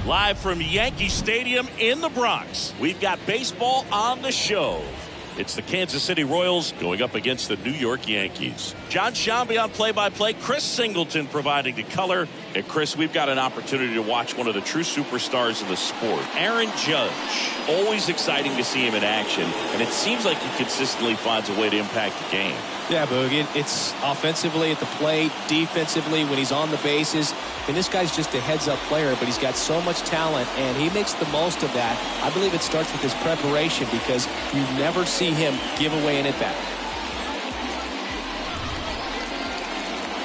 Live from Yankee Stadium in the Bronx, we've got baseball on the show. It's the Kansas City Royals going up against the New York Yankees. John Shambi on play-by-play. Chris Singleton providing the color. And Chris, we've got an opportunity to watch one of the true superstars of the sport. Aaron Judge. Always exciting to see him in action. And it seems like he consistently finds a way to impact the game. Yeah, Boog, it's offensively at the plate, defensively when he's on the bases. And this guy's just a heads-up player, but he's got so much talent, and he makes the most of that. I believe it starts with his preparation because you never see him give away an at-bat.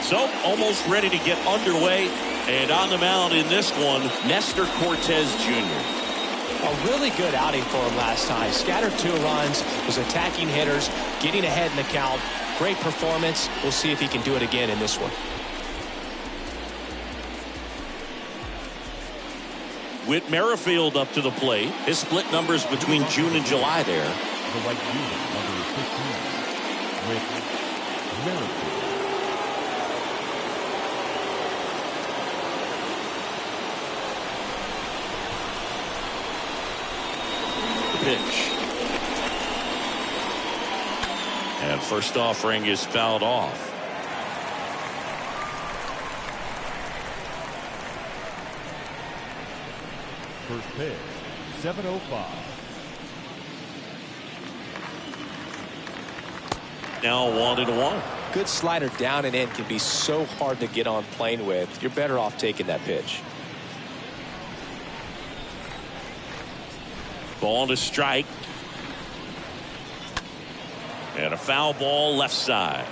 So, almost ready to get underway. And on the mound in this one, Nestor Cortez Jr. A really good outing for him last time. Scattered 2 runs, was attacking hitters, getting ahead in the count. Great performance. We'll see if he can do it again in this one. Whit Merrifield up to the plate. His split numbers between June and July there. The right fielder, number 15, Witt Jr. Pitch. And first offering is fouled off. First pitch, 7:05. Now 1-1. Good slider down and in can be so hard to get on plane with. You're better off taking that pitch. Ball to strike. And a foul ball left side.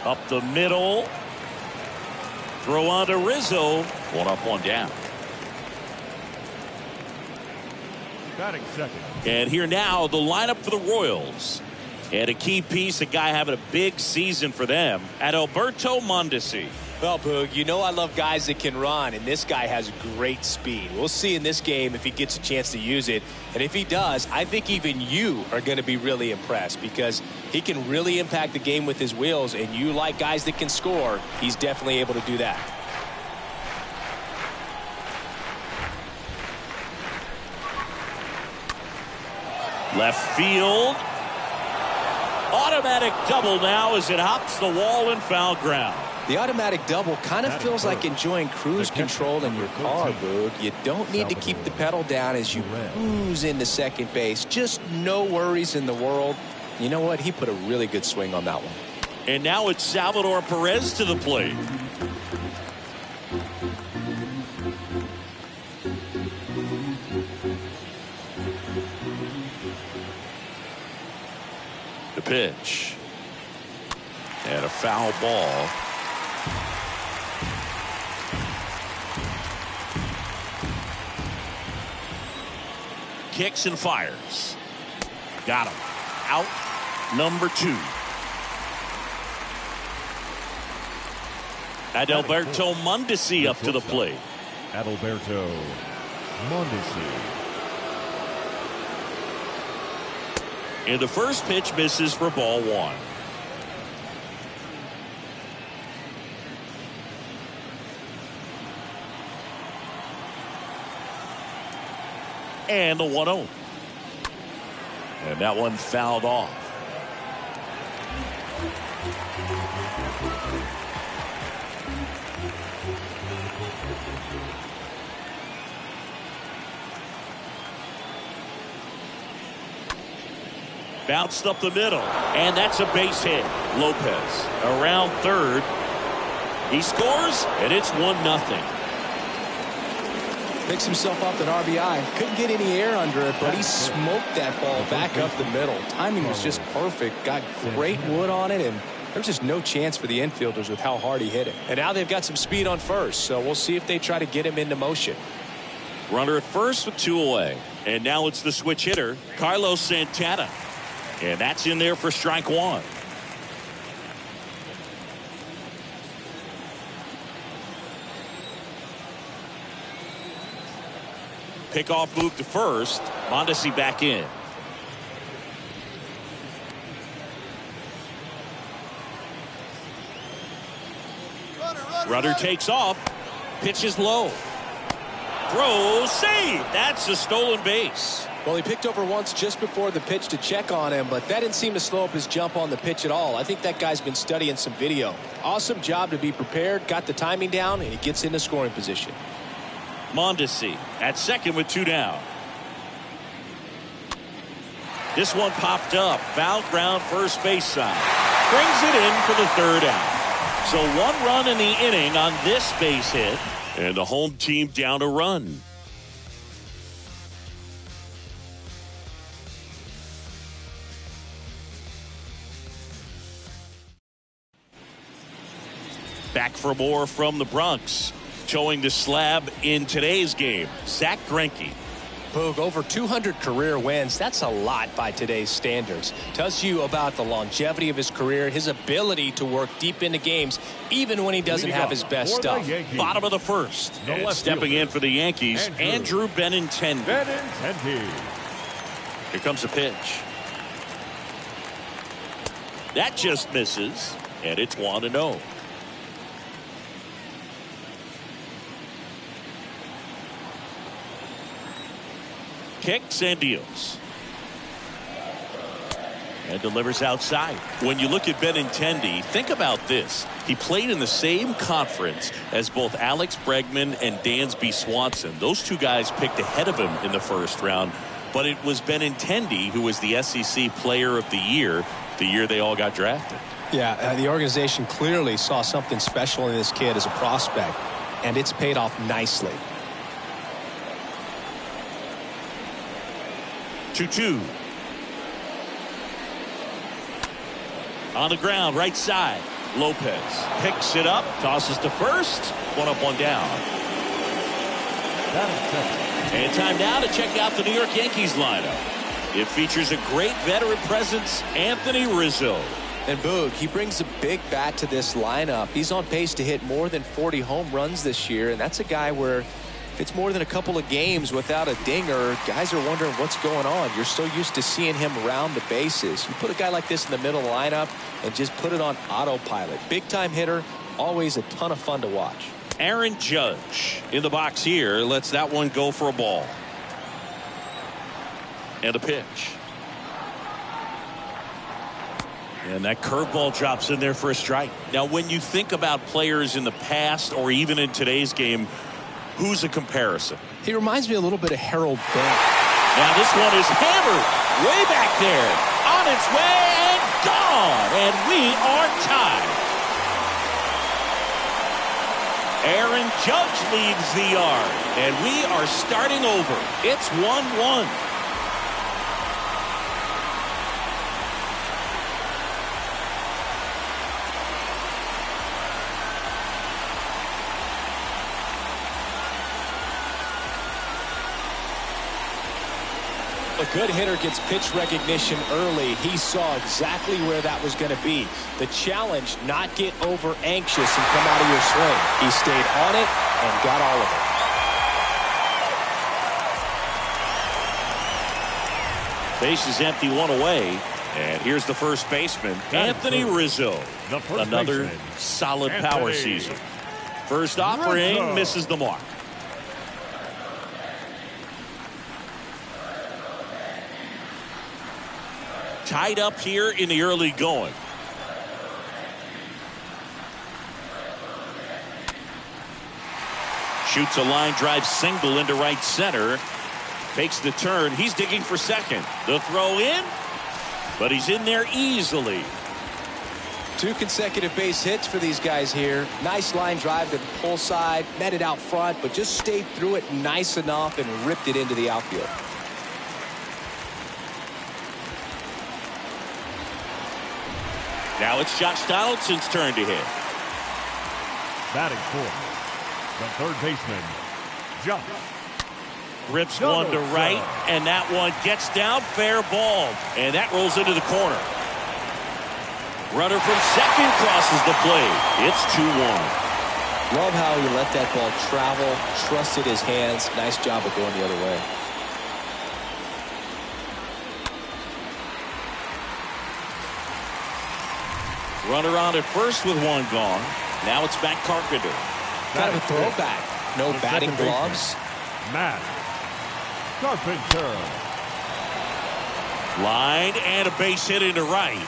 Up the middle. Throw on to Rizzo. 1 up, 1 down. Batting second. And here now, the lineup for the Royals. And a key piece, a guy having a big season for them, at Alberto Londisey. Well, Boog, you know I love guys that can run, and this guy has great speed. We'll see in this game if he gets a chance to use it. And if he does, I think even you are going to be really impressed because he can really impact the game with his wheels, and you like guys that can score. He's definitely able to do that. Left field. Automatic double now as it hops the wall and foul ground. The automatic double kind of feels like enjoying cruise control in your car, Boog. You don't need to keep the pedal down as you cruise into second base. Just no worries in the world. You know what? He put a really good swing on that one. And now it's Salvador Perez to the plate. The pitch. And a foul ball. Kicks and fires. Got him. Out number 2. Adalberto Londisey up to the plate. Adalberto Londisey. And the first pitch misses for ball 1. And the 1-0. And that one fouled off. Bounced up the middle. And that's a base hit. Lopez around third. He scores, and it's 1-0. Picks himself up an RBI. Couldn't get any air under it, but he smoked that ball back up the middle. Timing was just perfect. Got great wood on it, and there was just no chance for the infielders with how hard he hit it. And now they've got some speed on first, so we'll see if they try to get him into motion. Runner at first with 2 away. And now it's the switch hitter, Carlos Santana. And that's in there for strike 1. Pickoff move to first. Londisey back in. Runner takes off. Pitches low. Throws, save. That's a stolen base. Well, he picked over once just before the pitch to check on him, but that didn't seem to slow up his jump on the pitch at all. I think that guy's been studying some video. Awesome job to be prepared, got the timing down, and he gets into scoring position. Londisey at second with 2 down. This one popped up. Foul ground first base side. Brings it in for the 3rd out. So 1 run in the inning on this base hit. And the home team down a run. Back for more from the Bronx. Showing the slab in today's game, Zack Greinke. Boog, over 200 career wins. That's a lot by today's standards. Tells you about the longevity of his career, his ability to work deep into games, even when he doesn't have his best stuff. Bottom of the 1st. And stepping in for the Yankees, Andrew Benintendi. Here comes the pitch. That just misses, and it's 1-0. Kicks and deals. And delivers outside. When you look at Benintendi, think about this. He played in the same conference as both Alex Bregman and Dansby Swanson. Those 2 guys picked ahead of him in the 1st round. But it was Benintendi who was the SEC Player of the year they all got drafted. Yeah, the organization clearly saw something special in this kid as a prospect, and it's paid off nicely. 2-2. On the ground, right side. Lopez picks it up, tosses to first. 1 up, 1 down. And time now to check out the New York Yankees lineup. It features a great veteran presence, Anthony Rizzo. And Boog, he brings a big bat to this lineup. He's on pace to hit more than 40 home runs this year, and that's a guy where if it's more than a couple of games without a dinger, guys are wondering what's going on. You're so used to seeing him around the bases. You put a guy like this in the middle of the lineup and just put it on autopilot. Big-time hitter, always a ton of fun to watch. Aaron Judge in the box here. Lets that one go for a ball. And a pitch. And that curveball drops in there for a strike. Now, when you think about players in the past or even in today's game, who's a comparison? He reminds me a little bit of Harold Banks. Now this one is hammered way back there. On its way and gone. And we are tied. Aaron Judge leads the yard. And we are starting over. It's 1-1. A good hitter gets pitch recognition early. He saw exactly where that was going to be. The challenge, not get over anxious and come out of your swing. He stayed on it and got all of it. Base is empty, 1 away. And here's the first baseman, Anthony Rizzo. Another solid power season. First offering misses the mark. Tied up here in the early going. Shoots a line drive single into right center. Takes the turn. He's digging for second. The throw in, but he's in there easily. 2 consecutive base hits for these guys here. Nice line drive to the pull side. Met it out front, but just stayed through it nice enough and ripped it into the outfield. Now it's Josh Donaldson's turn to hit. Batting fourth, the third baseman, Josh. Rips one to right, and that one gets down, fair ball. And that rolls into the corner. Runner from second crosses the plate. It's 2-1. Love how he let that ball travel, trusted his hands. Nice job of going the other way. Runner on at first with one gone. Now it's Matt Carpenter. Kind of a throwback. No batting gloves. Matt Carpenter. Line and a base hit into right.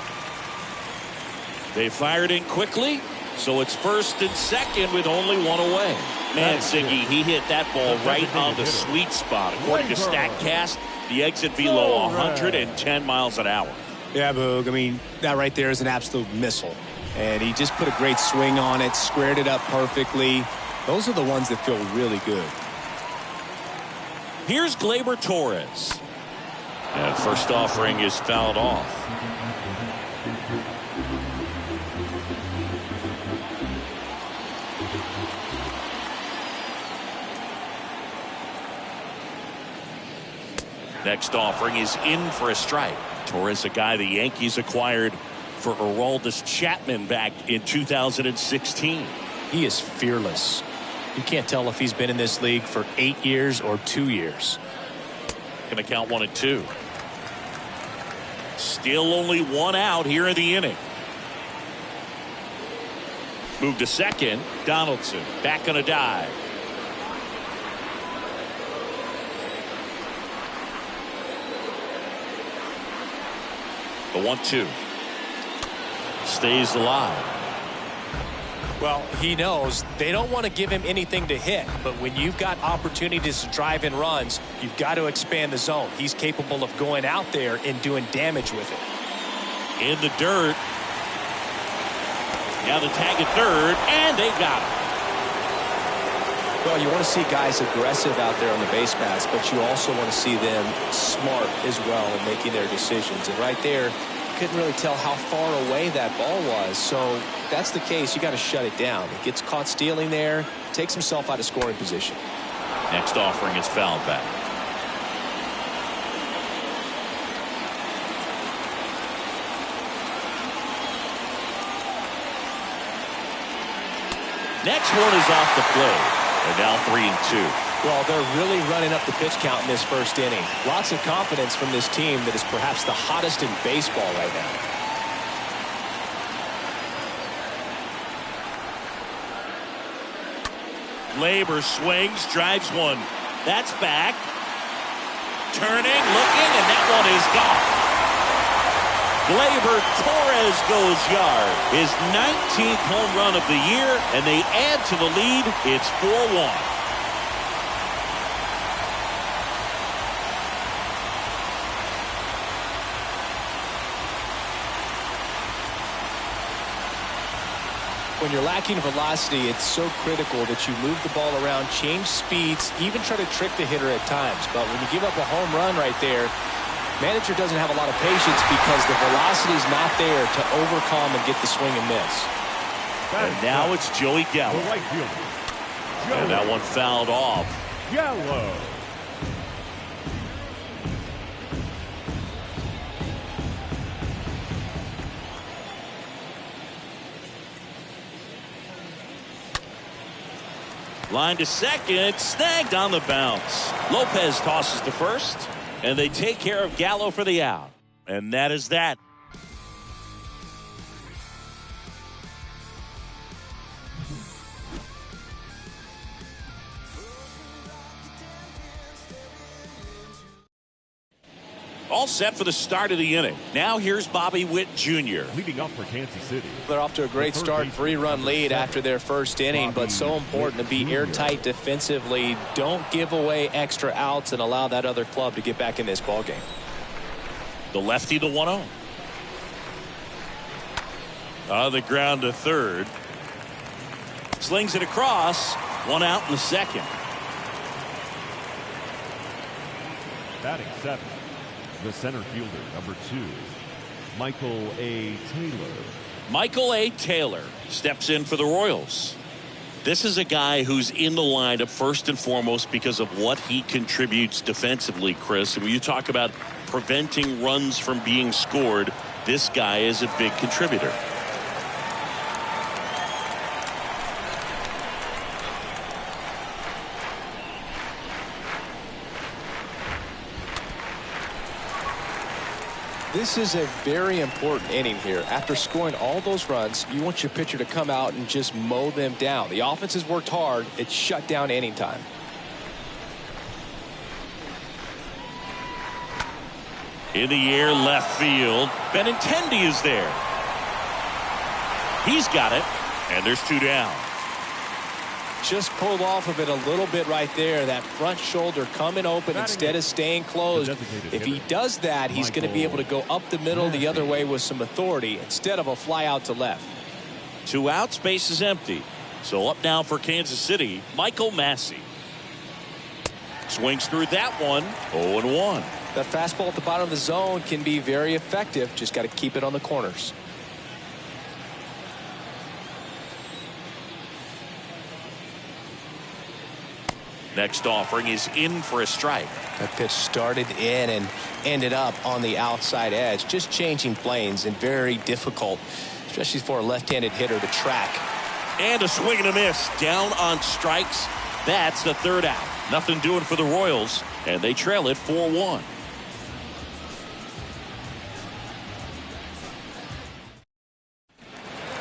They fired in quickly, so it's first and second with only one away. Man, Siggy, he hit that ball right on the sweet spot. According to StatCast, the exit velo 110 miles an hour. Yeah, Boog. I mean, that right there is an absolute missile. And he just put a great swing on it, squared it up perfectly. Those are the ones that feel really good. Here's Gleyber Torres. And first offering is fouled off. Next offering is in for a strike. Torres, a guy the Yankees acquired for Aroldis Chapman back in 2016. He is fearless. You can't tell if he's been in this league for 8 years or 2 years. Going to count 1 and 2. Still only one out here in the inning. Move to second. Donaldson back on a dive. The 1-2 stays alive. Well, he knows they don't want to give him anything to hit, but when you've got opportunities to drive in runs, you've got to expand the zone. He's capable of going out there and doing damage with it. In the dirt. Now the tag at third, and they got him. Well, you want to see guys aggressive out there on the base paths, but you also want to see them smart as well in making their decisions. And right there, you couldn't really tell how far away that ball was. So if that's the case, you got to shut it down. He gets caught stealing there, takes himself out of scoring position. Next offering is fouled back. Next one is off the plate. They're now 3-2. Well, they're really running up the pitch count in this first inning. Lots of confidence from this team that is perhaps the hottest in baseball right now. Gleyber swings, drives one. That's back. Turning, looking, and that one is gone. Gleyber Torres goes yard. His 19th home run of the year, and they add to the lead. It's 4-1. When you're lacking velocity, it's so critical that you move the ball around, change speeds, even try to trick the hitter at times. But when you give up a home run right there, manager doesn't have a lot of patience because the velocity is not there to overcome and get the swing and miss. And now it's Joey Gallo. The right fielder. And that one fouled off. Gallo. Line to second, snagged on the bounce. Lopez tosses to first, and they take care of Gallo for the out. And that is that. All set for the start of the inning. Now here's Bobby Witt Jr. Leading up for Kansas City. They're off to a great start, 3-run lead after their first inning, but so important to be airtight defensively. Don't give away extra outs and allow that other club to get back in this ballgame. The lefty, the 1-0. On the ground to third. Slings it across. One out in the second. Batting seventh, the center fielder, number 2, Michael A. Taylor. Michael A. Taylor steps in for the Royals. This is a guy who's in the lineup first and foremost because of what he contributes defensively, Chris. And when you talk about preventing runs from being scored, this guy is a big contributor. This is a very important inning here. After scoring all those runs, you want your pitcher to come out and just mow them down. The offense has worked hard. It's shut down inning time. In the air, left field. Benintendi is there. He's got it, and there's 2 down. Just pulled off of it a little bit right there. That front shoulder coming open instead of staying closed. If he does that, he's going to be able to go up the middle the other way with some authority instead of a fly out to left. 2 outs, base is empty. So up now for Kansas City, Michael Massey. Swings through that one, 0-1. That fastball at the bottom of the zone can be very effective. Just got to keep it on the corners. Next offering is in for a strike. That pitch started in and ended up on the outside edge. Just changing planes and very difficult, especially for a left-handed hitter to track. And a swing and a miss. Down on strikes. That's the 3rd out. Nothing doing for the Royals, and they trail it 4-1.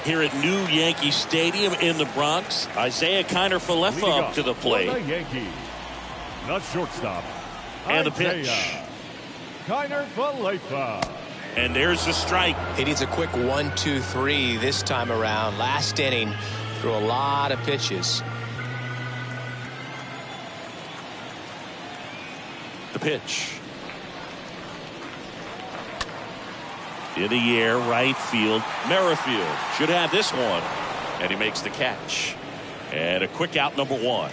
Here at New Yankee Stadium in the Bronx, Isaiah Kiner-Falefa up to the plate. The Yankees, the shortstop, And the pitch. Kiner-Falefa. And there's the strike. He needs a quick 1-2-3 this time around. Last inning, threw a lot of pitches. The pitch. In the air, right field. Merrifield should have this one. And he makes the catch. And a quick out, number 1.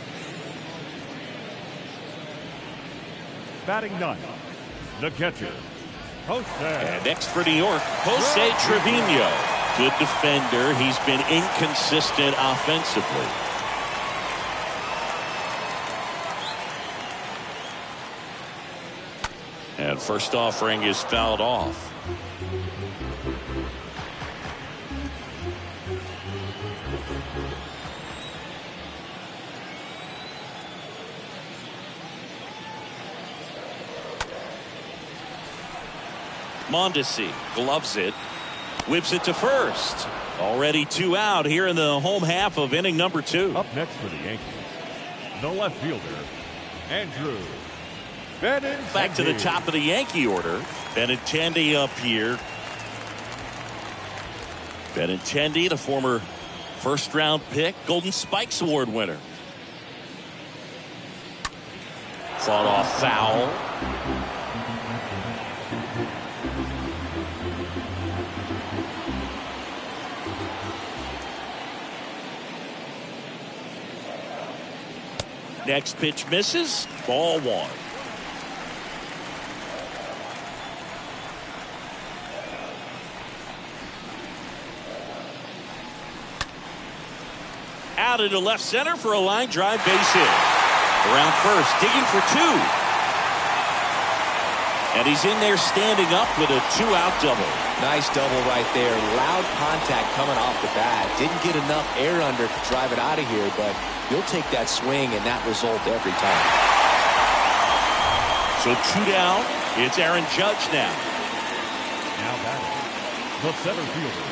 Batting 9, the catcher, Jose. And next for New York, Jose Trevino. Good defender. He's been inconsistent offensively. And first offering is fouled off. Londisey gloves it, whips it to first. Already 2 out here in the home half of inning number 2. Up next for the Yankees, the left fielder, Andrew Benintendi. Back to the top of the Yankee order. Benintendi up here. Benintendi, the former first-round pick, Golden Spikes Award winner. Fought off foul. Next pitch misses. Ball 1. Out into left center for a line drive base hit. Around first, digging for 2. And he's in there standing up with a 2-out double. Nice double right there. Loud contact coming off the bat. Didn't get enough air under to drive it out of here, but you'll take that swing and that result every time. So 2 down. It's Aaron Judge now. Now batting, the center fielder,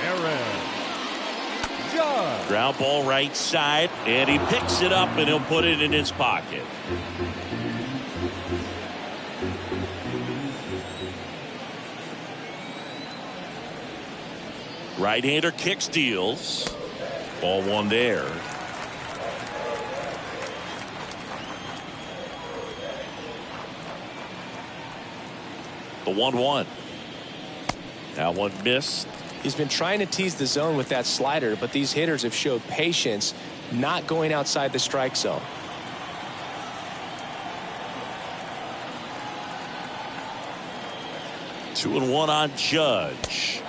Aaron Judge. Ground ball right side, and he picks it up and he'll put it in his pocket. Right-hander kicks, deals. Ball 1 there. The 1-1. That one missed. He's been trying to tease the zone with that slider, but these hitters have showed patience, not going outside the strike zone. Two and one on Judge.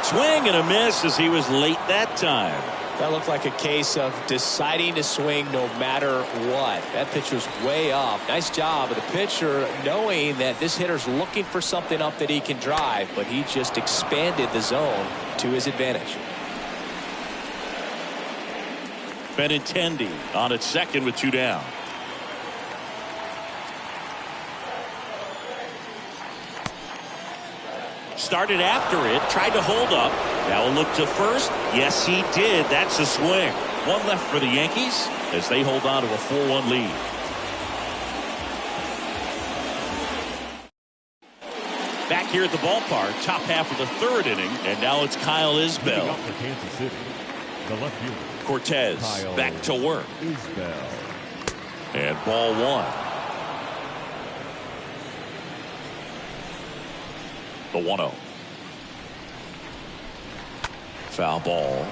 Swing and a miss as he was late that time. That looked like a case of deciding to swing no matter what. That pitch was way off. Nice job of the pitcher knowing that this hitter's looking for something up that he can drive, but he just expanded the zone to his advantage. Benintendi on at second with 2 down. Started after it, tried to hold up. Now a look to first. Yes, he did. That's a swing. One left for the Yankees as they hold on to a 4-1 lead. Back here at the ballpark, top half of the third inning, and now it's Kyle Isbell. Up for Kansas City, the left fielder. Cortez Kyle back to work. Isbell. And ball one. The 1-0. Foul ball.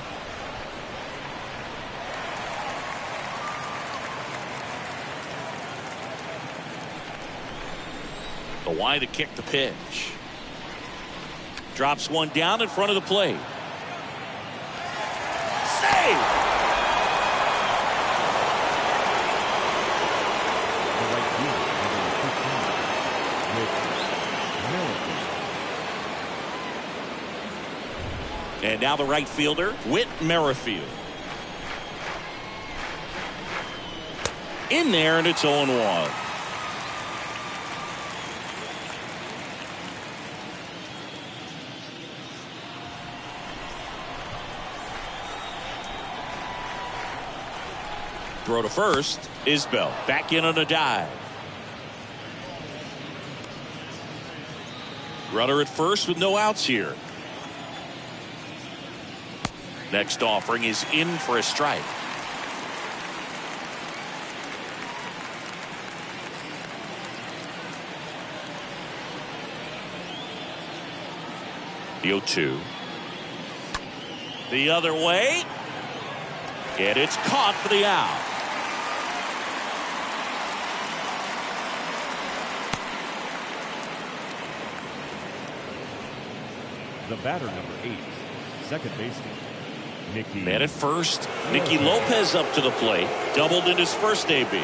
The wide to kick the pitch. Drops one down in front of the plate. Save! The right fielder, number 15, And now the right fielder, Witt Jr. In there, and it's 0-1. Throw to first. Isbell back in on a dive. Runner at first with no outs here. Next offering is in for a strike. The 0-2. The other way. And it's caught for the out. the batter, number 8, second baseman, Nikki. Man at first, Nikki Lopez up to the plate. Doubled in his first AB.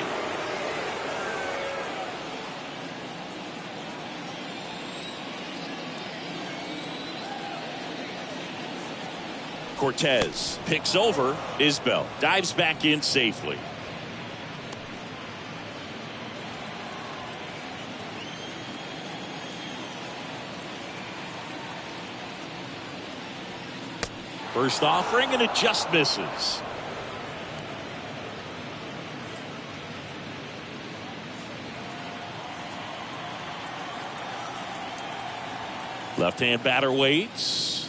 Cortez picks over Isbell. Dives back in safely. First offering, and it just misses. Left-hand batter waits.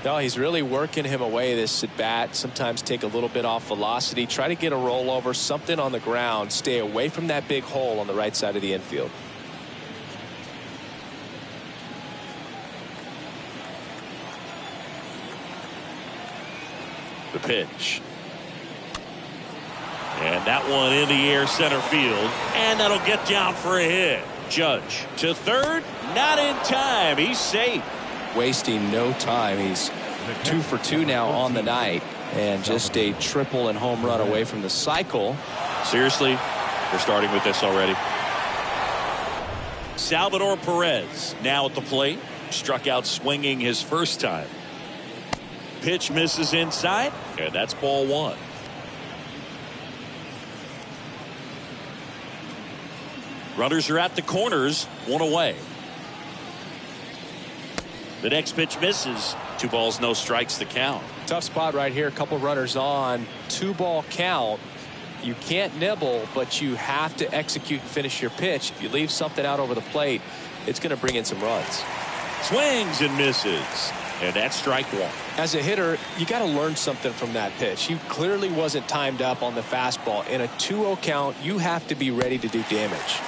No, he's really working him away this at bat. Sometimes take a little bit off velocity. Try to get a rollover, something on the ground. Stay away from that big hole on the right side of the infield. The pitch. And that one in the air center field. And that'll get down for a hit. Judge to third. Not in time. He's safe. Wasting no time. He's 2 for 2 now on the night. And just a triple and home run away from the cycle. Seriously, we're starting with this already. Salvador Perez now at the plate. Struck out swinging his first time. Pitch misses inside, and that's ball one. Runners are at the corners, one away. The next pitch misses. 2 balls, no strikes to count. Tough spot right here. A couple runners on. 2-ball count. You can't nibble, but you have to execute and finish your pitch. If you leave something out over the plate, it's going to bring in some runs. Swings and misses. And that's strike one. As a hitter, you got to learn something from that pitch. He clearly wasn't timed up on the fastball. In a 2-0 count, you have to be ready to do damage.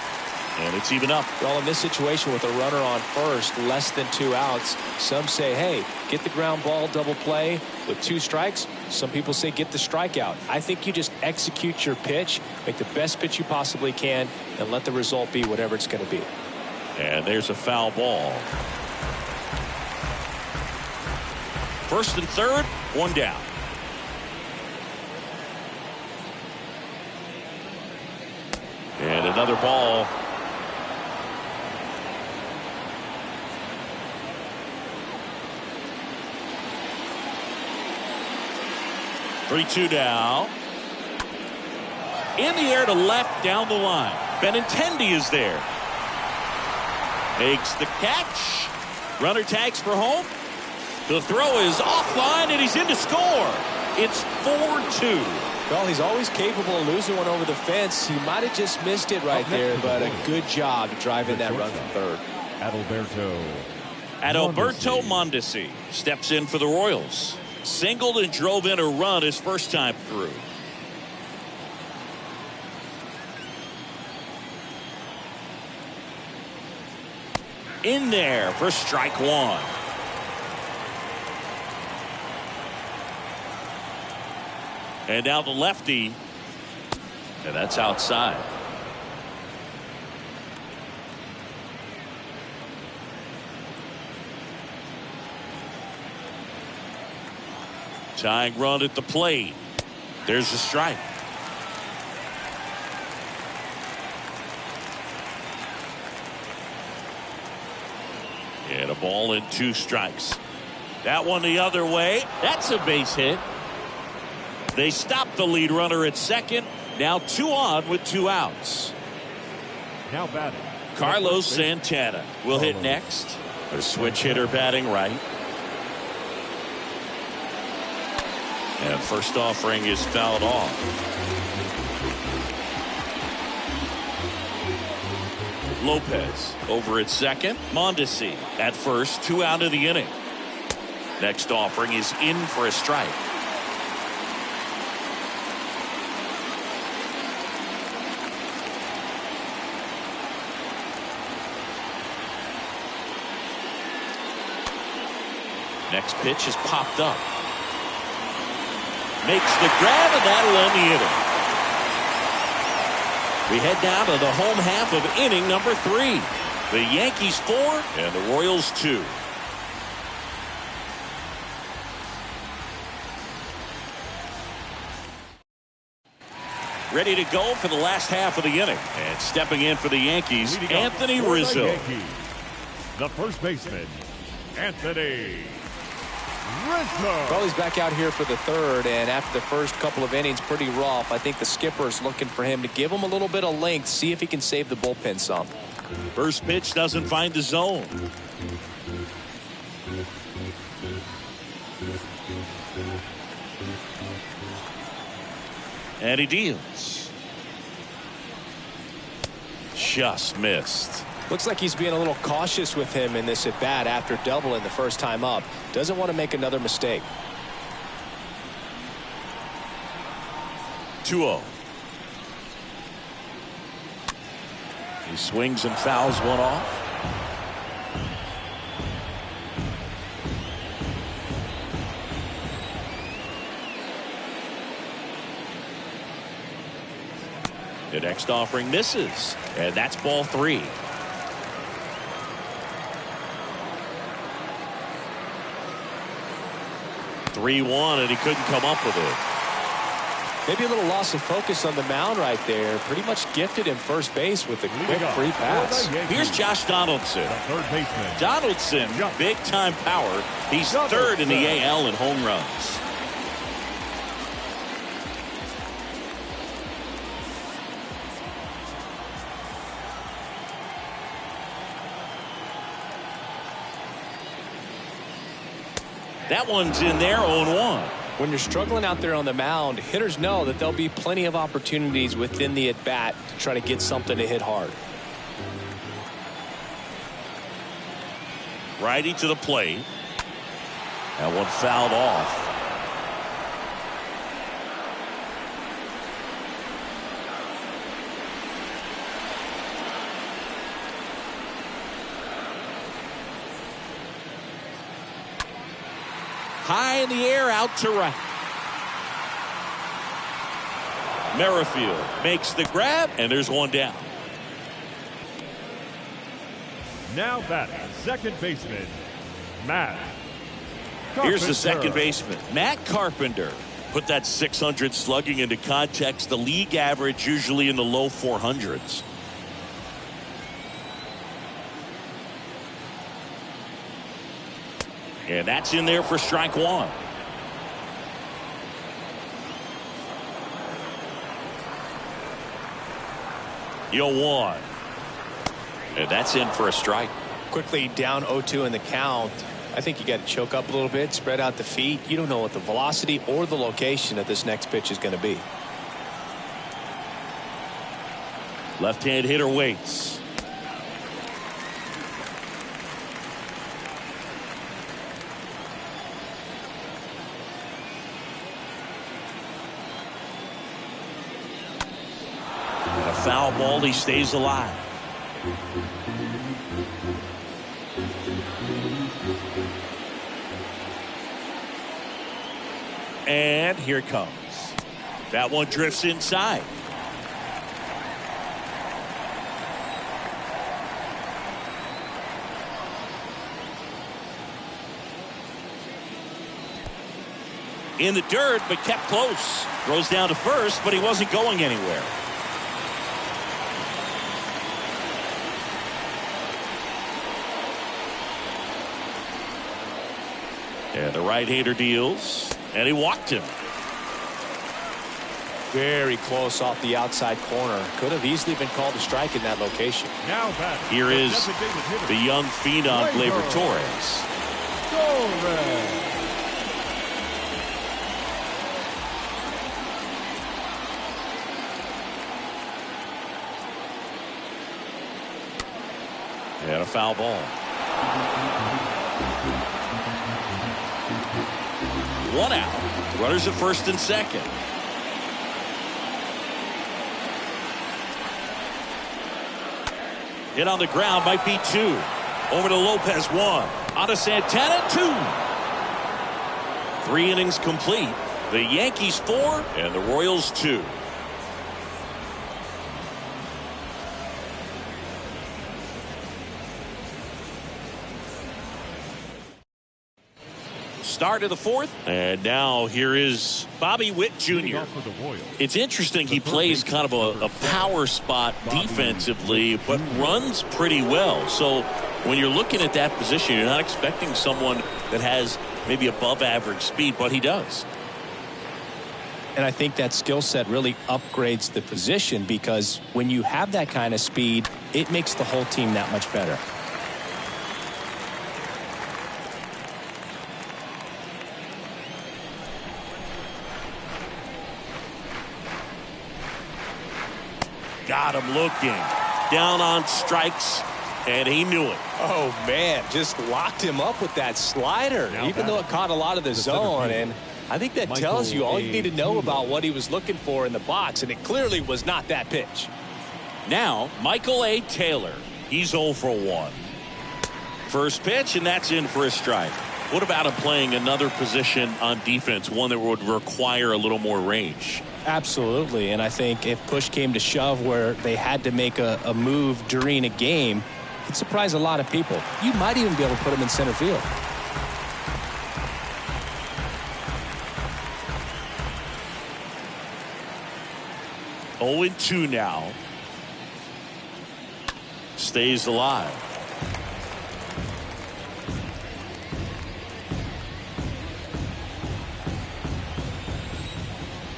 And it's even up. Well, in this situation with a runner on first, less than 2 outs, some say, hey, get the ground ball, double play with 2 strikes. Some people say get the strikeout. I think you just execute your pitch, make the best pitch you possibly can, and let the result be whatever it's going to be. And there's a foul ball. First and third, 1 down. And another ball. Three-two now. In the air to left down the line. Benintendi is there. Makes the catch. Runner tags for home. The throw is offline, and he's in to score. It's 4-2. Well, he's always capable of losing one over the fence. He might have just missed it right there, but a good job driving that run from third. Alberto Londisey steps in for the Royals. Singled and drove in a run his first time through. In there for strike one. And now the lefty. And that's outside. Tying run at the plate. There's a strike. And a ball and 2 strikes. That one the other way. That's a base hit. They stop the lead runner at second. Now 2 on with 2 outs. Now batting, Carlos Santana will hit next. A switch hitter batting right. And first offering is fouled off. Lopez over at second. Londisey at first. 2 out of the inning. Next offering is in for a strike. Next pitch is popped up. Makes the grab, and that'll end the inning. We head down to the home half of inning number 3. The Yankees 4 and the Royals 2. Ready to go for the last half of the inning. And stepping in for the Yankees, Anthony Rizzo. The first baseman, Anthony Rizzo. Well, he's back out here for the third, and after the first couple of innings, pretty rough. I think the skipper is looking for him to give him a little bit of length, see if he can save the bullpen some. First pitch doesn't find the zone. And he deals. Just missed. Looks like he's being a little cautious with him in this at bat after doubling the first time up. Doesn't want to make another mistake. 2-0. He swings and fouls one off. The next offering misses, and that's ball 3. (3-1), and he couldn't come up with it. Maybe a little loss of focus on the mound right there. Pretty much gifted him first base with a quick free pass. Here's Josh Donaldson. Third baseman. Donaldson, big time power. He's third in the AL in home runs. That one's in there, 0-1. When you're struggling out there on the mound, hitters know that there'll be plenty of opportunities within the at-bat to try to get something to hit hard. Righty to the plate. That one fouled off. High in the air, out to right. Merrifield makes the grab, and there's one down. Now batting, second baseman, Matt Carpenter. Here's the second baseman, Matt Carpenter. Put that .600 slugging into context. The league average usually in the low 400s. And that's in there for strike one. You'll one. And that's in for a strike. Quickly down 0-2 in the count. I think you got to choke up a little bit, spread out the feet. You don't know what the velocity or the location of this next pitch is going to be. Left-hand hitter waits. A foul ball, he stays alive. And here it comes. That one drifts inside. In the dirt, but kept close. Throws down to first, but he wasn't going anywhere. And the right-hander deals, and he walked him. Very close off the outside corner. Could have easily been called a strike in that location. Now back. Here is the young phenom, Gleyber Torres. And a foul ball. One out. Runners at first and second. Hit on the ground, might be two. Over to Lopez, one. On to Santana, two. 3 innings complete. The Yankees 4 and the Royals 2. Start of the 4th, and now here is Bobby Witt Jr. It's interesting, he plays kind of a power spot defensively, but runs pretty well. So when you're looking at that position, you're not expecting someone that has maybe above average speed, but he does. And I think that skill set really upgrades the position, because when you have that kind of speed, it makes the whole team that much better. Got him looking. Down on strikes, and he knew it. Oh, man, just locked him up with that slider, even though it caught a lot of the zone. And I think that tells you all you need to know about what he was looking for in the box, and it clearly was not that pitch. Now, Michael A. Taylor. He's 0 for 1. First pitch, and that's in for a strike. What about him playing another position on defense, one that would require a little more range? Absolutely, and I think if push came to shove where they had to make a move during a game, it'd surprise a lot of people. You might even be able to put him in center field. Oh, 0-2 now. Stays alive.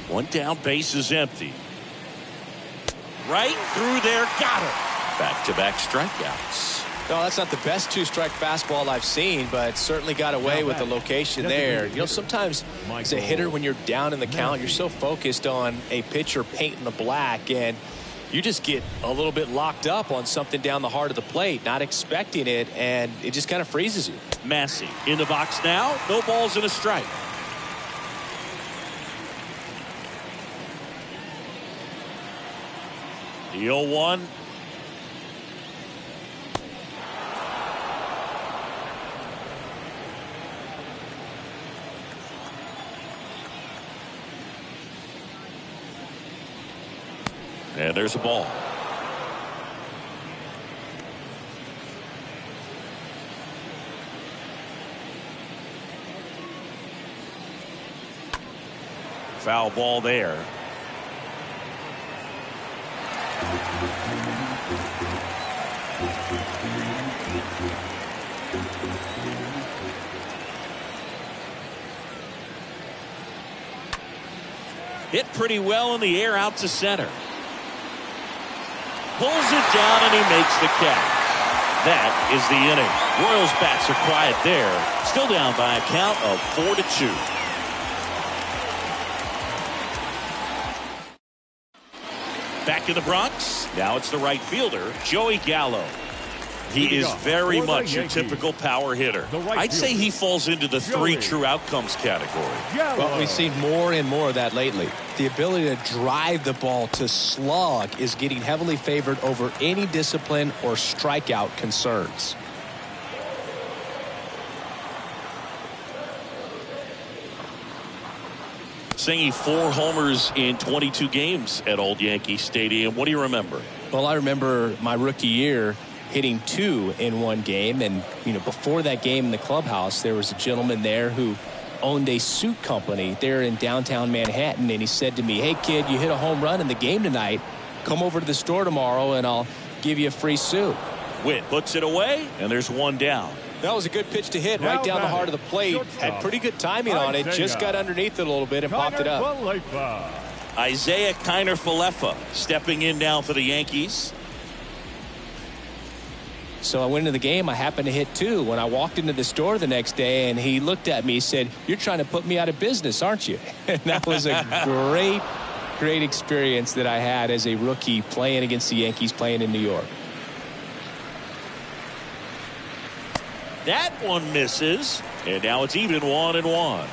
One down, base is empty. Right through there, got it. Back-to-back strikeouts. No, that's not the best 2-strike fastball I've seen, but certainly got away with the location there. You know, sometimes as a hitter, when you're down in the count, you're so focused on a pitcher painting the black, and you just get a little bit locked up on something down the heart of the plate, not expecting it, and it just kind of freezes you. Massey in the box now. No balls and a strike. The 0-1. And there's a ball. Foul ball there. Hit pretty well in the air out to center. Pulls it down and he makes the catch. That is the inning. Royals bats are quiet there. Still down by a count of 4-2. Back in the Bronx. Now it's the right fielder, Joey Gallo. He is very much your typical power hitter. I'd say he falls into the 3 true outcomes category. Well, we've seen more and more of that lately. The ability to drive the ball to slug is getting heavily favored over any discipline or strikeout concerns. Singing 4 homers in 22 games at Old Yankee Stadium. What do you remember? Well, I remember my rookie year hitting 2 in one game, and before that game in the clubhouse, there was a gentleman there who owned a suit company there in downtown Manhattan, and he said to me, "Hey kid, you hit a home run in the game tonight. Come over to the store tomorrow and I'll give you a free suit." Witt puts it away, and there's one down. That was a good pitch to hit right down the heart of the plate. Had pretty good timing on it. Just got underneath it a little bit and popped it up. Isaiah Kiner-Falefa stepping in now for the Yankees. So I went into the game. I happened to hit 2 when I walked into the store the next day, and he looked at me and said, "You're trying to put me out of business, aren't you?" And that was a great experience that I had as a rookie playing against the Yankees, playing in New York. That one misses, and now it's even 1-1.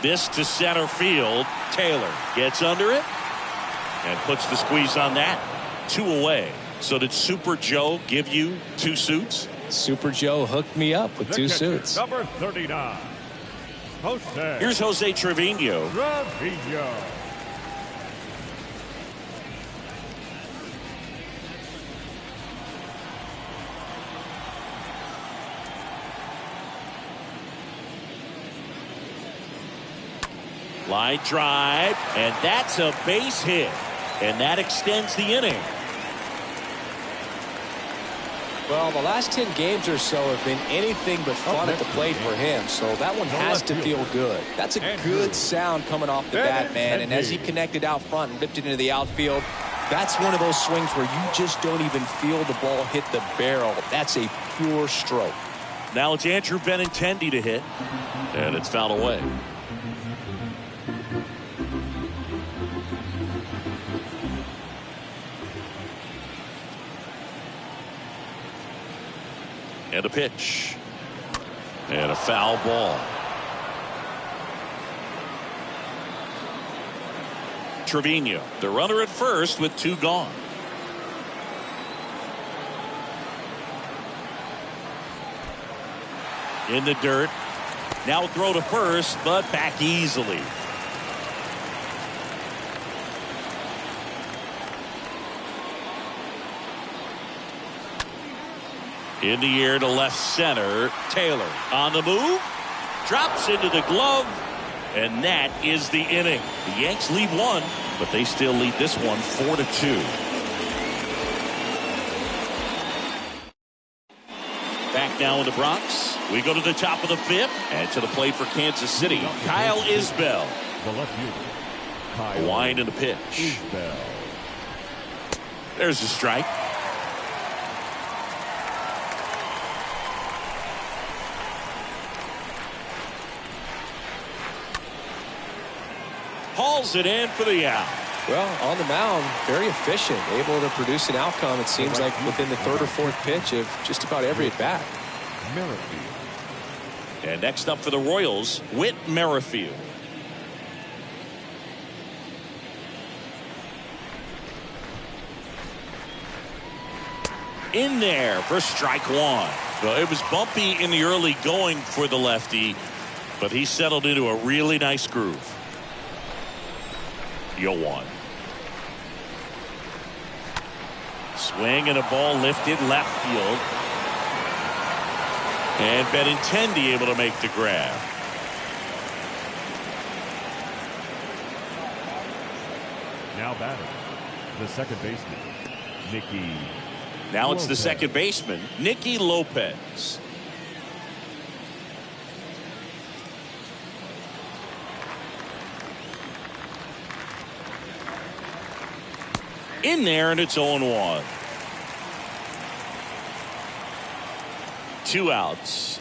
This to center field. Taylor gets under it and puts the squeeze on that. 2 away. So did Super Joe give you 2 suits? Super Joe hooked me up with 2 suits. Number 39. Here's Jose Trevino. Line drive, and that's a base hit, and that extends the inning. Well, the last 10 games or so have been anything but fun at the plate for him, so that one has to feel good. That's a good sound coming off the bat, man, and as he connected out front and ripped it into the outfield, that's one of those swings where you just don't even feel the ball hit the barrel. That's a pure stroke. Now it's Andrew Benintendi to hit, and it's fouled away. And a pitch. And a foul ball. Trevino, the runner at first with 2 gone. In the dirt. Now throw to first, but back easily. In the air to left center. Taylor on the move. Drops into the glove. And that is the inning. The Yanks lead 1, but they still lead this one 4-2. Back now in the Bronx. We go to the top of the 5th. And to the plate for Kansas City, Kyle Isbell. The left fielder. A wind and a pitch. Isbell. There's a strike. Hauls it in for the out. Well, on the mound, very efficient, able to produce an outcome, it seems like, within the 3rd or 4th pitch of just about every at-bat. Merrifield. And next up for the Royals, Whit Merrifield. In there for strike 1. Well, it was bumpy in the early going for the lefty, but he settled into a really nice groove. 0-1. Swing and a ball lifted left field. And Benintendi able to make the grab. Now batting, the second baseman, Nikki. Now it's the second baseman, Nikki Lopez. in there, and it's 0-1. 2 outs.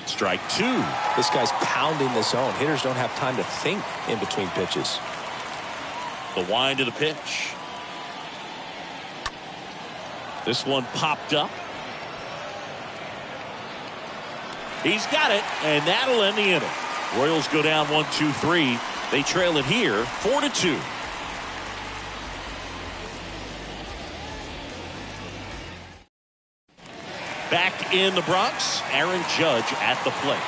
Strike 2. This guy's pounding the zone. Hitters don't have time to think in between pitches. The wind of the pitch. This one popped up. He's got it, and that'll end the inning. Royals go down 1-2-3. They trail it here 4-2. Back in the Bronx, Aaron Judge at the plate.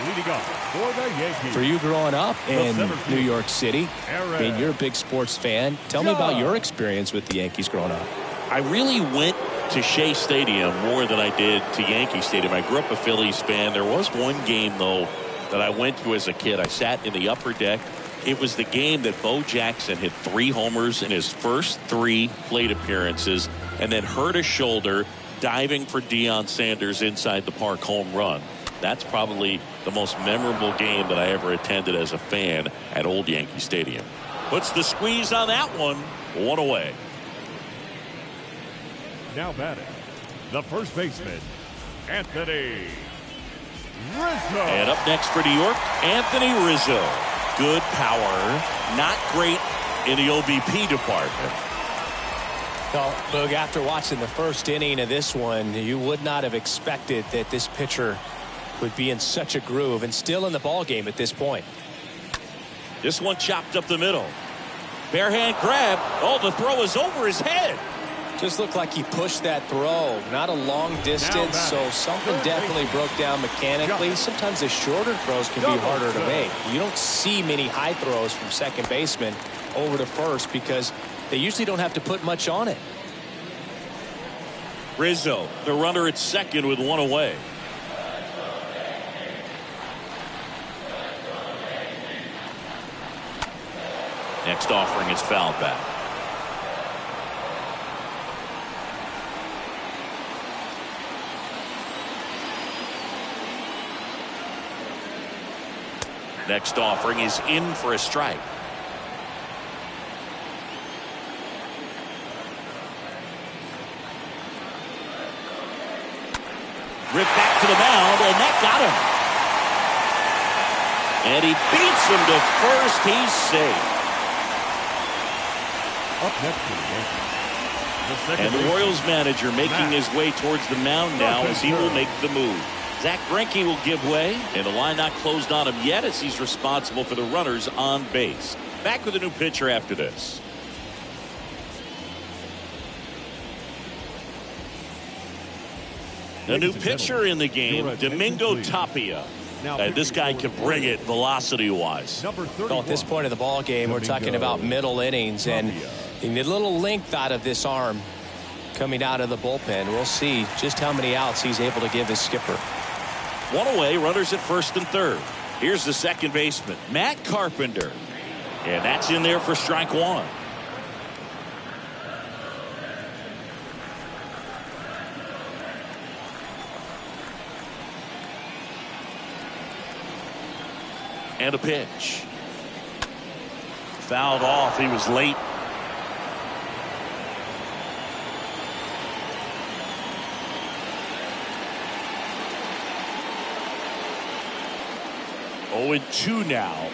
Leading off for the Yankees. For you growing up in New York City, I mean, you're a big sports fan. Tell me about your experience with the Yankees growing up. I really went to Shea Stadium more than I did to Yankee Stadium. I grew up a Phillies fan. There was one game, though, that I went to as a kid. I sat in the upper deck. It was the game that Bo Jackson hit 3 homers in his first 3 plate appearances and then hurt his shoulder diving for Deion Sanders' inside the park home run. That's probably the most memorable game that I ever attended as a fan at Old Yankee Stadium. Puts the squeeze on that one. 1 away. Now batting, the first baseman, Anthony Rizzo. And up next for New York, Anthony Rizzo. Good power, not great in the OBP department. Well, Boog, after watching the first inning of this one, you would not have expected that this pitcher would be in such a groove and still in the ball game at this point. This one chopped up the middle. Bare hand grab. Oh, the throw is over his head. Just looked like he pushed that throw. Not a long distance, so something definitely broke down mechanically. Sometimes the shorter throws can be harder to make. You don't see many high throws from second baseman over to first because they usually don't have to put much on it. Rizzo, the runner at second with 1 away. Next offering is fouled back. Next offering is in for a strike. Ripped back to the mound, and that got him. And he beats him to first. He's safe. Up next to the Yankees. And the Royals manager making his way towards the mound now as he will make the move. Zach Greinke will give way, and the line not closed on him yet as he's responsible for the runners on base. Back with a new pitcher after this. A new pitcher in the game, Domingo Tapia. This guy can bring it velocity-wise. Well, at this point of the ball game, we're talking about middle innings, and you need a little length out of this arm coming out of the bullpen. We'll see just how many outs he's able to give his skipper. 1 away, runners at first and third. Here's the second baseman, Matt Carpenter. And that's in there for strike 1. And a pitch. Fouled off. He was late. Oh, and 2 now.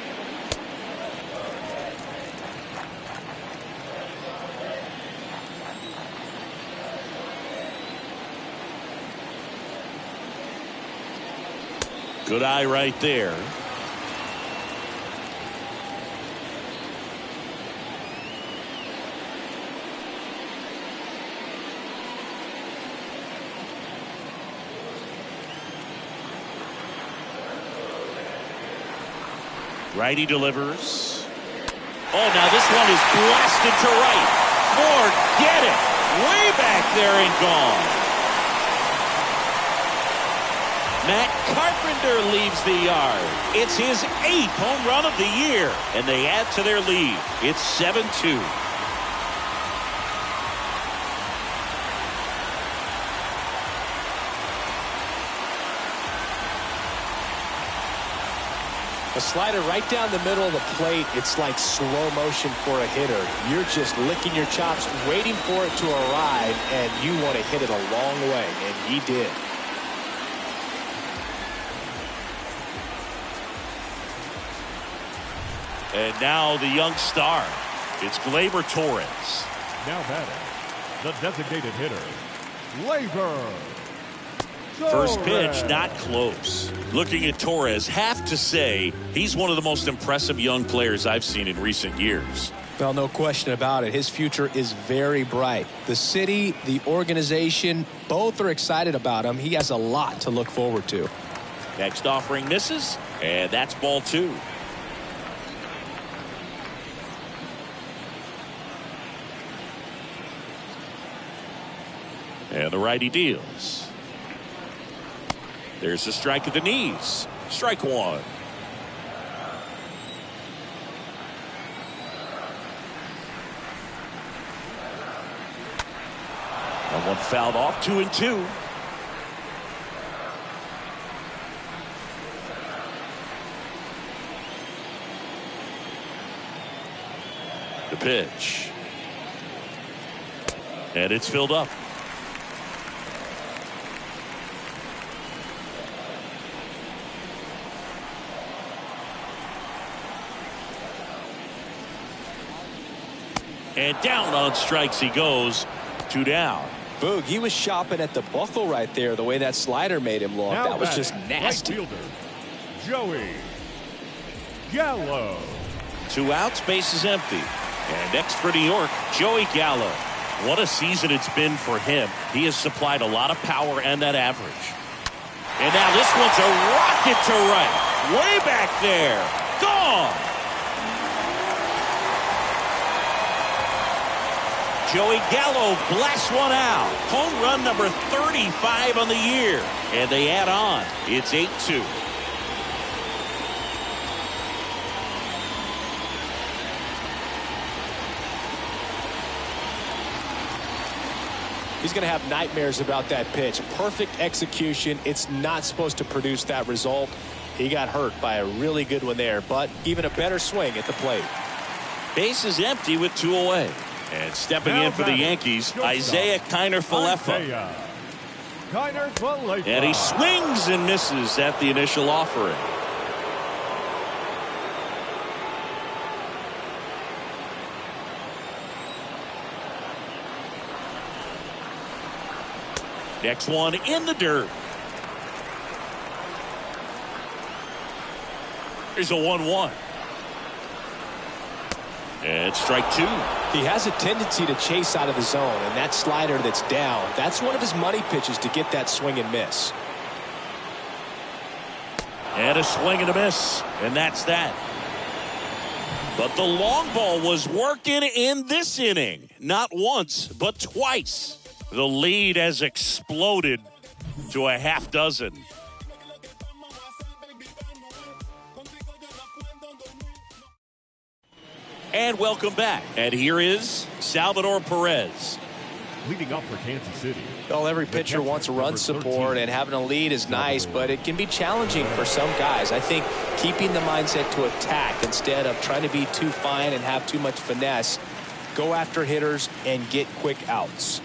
Good eye right there. Righty delivers. Oh, now this one is blasted to right. Forget it. Way back there and gone. Matt Carpenter leaves the yard. It's his 8th home run of the year, and they add to their lead. It's 7-2. A slider right down the middle of the plate. It's like slow motion for a hitter. You're just licking your chops, waiting for it to arrive, and you want to hit it a long way, and he did. And now the young star. It's Gleyber Torres. Now batting, the designated hitter, Gleyber. First pitch, not close. Looking at Torres, have to say he's one of the most impressive young players I've seen in recent years. Well, no question about it. His future is very bright. The city, the organization, both are excited about him. He has a lot to look forward to. Next offering misses, and that's ball 2. And the righty deals. There's a strike at the knees. Strike 1. And one fouled off. 2-2. The pitch. And it's filled up. And down on strikes he goes. 2 down. Boog, he was shopping at the buckle right there, the way that slider made him look. Now that was just nasty. Right fielder, Joey Gallo. 2 outs, base is empty. And next for New York, Joey Gallo. What a season it's been for him. He has supplied a lot of power and that average. And now this one's a rocket to right. Way back there. Gone. Joey Gallo blasts one out. Home run number 35 on the year. And they add on. It's 8-2. He's going to have nightmares about that pitch. Perfect execution. It's not supposed to produce that result. He got hurt by a really good one there, but even a better swing at the plate. Base is empty with 2 away. And stepping in for the Yankees, Isaiah Kiner-Falefa. And he swings and misses at the initial offering. Next one in the dirt. Here's a 1-1. And strike 2. He has a tendency to chase out of the zone, and that slider that's down, that's one of his money pitches to get that swing and miss. And a swing and a miss, and that's that. But the long ball was working in this inning. Not once, but twice. The lead has exploded to a half dozen. And welcome back. And here is Salvador Perez. Leading up for Kansas City. Well, every pitcher wants run support, and having a lead is nice, but it can be challenging for some guys. I think keeping the mindset to attack instead of trying to be too fine and have too much finesse, go after hitters and get quick outs.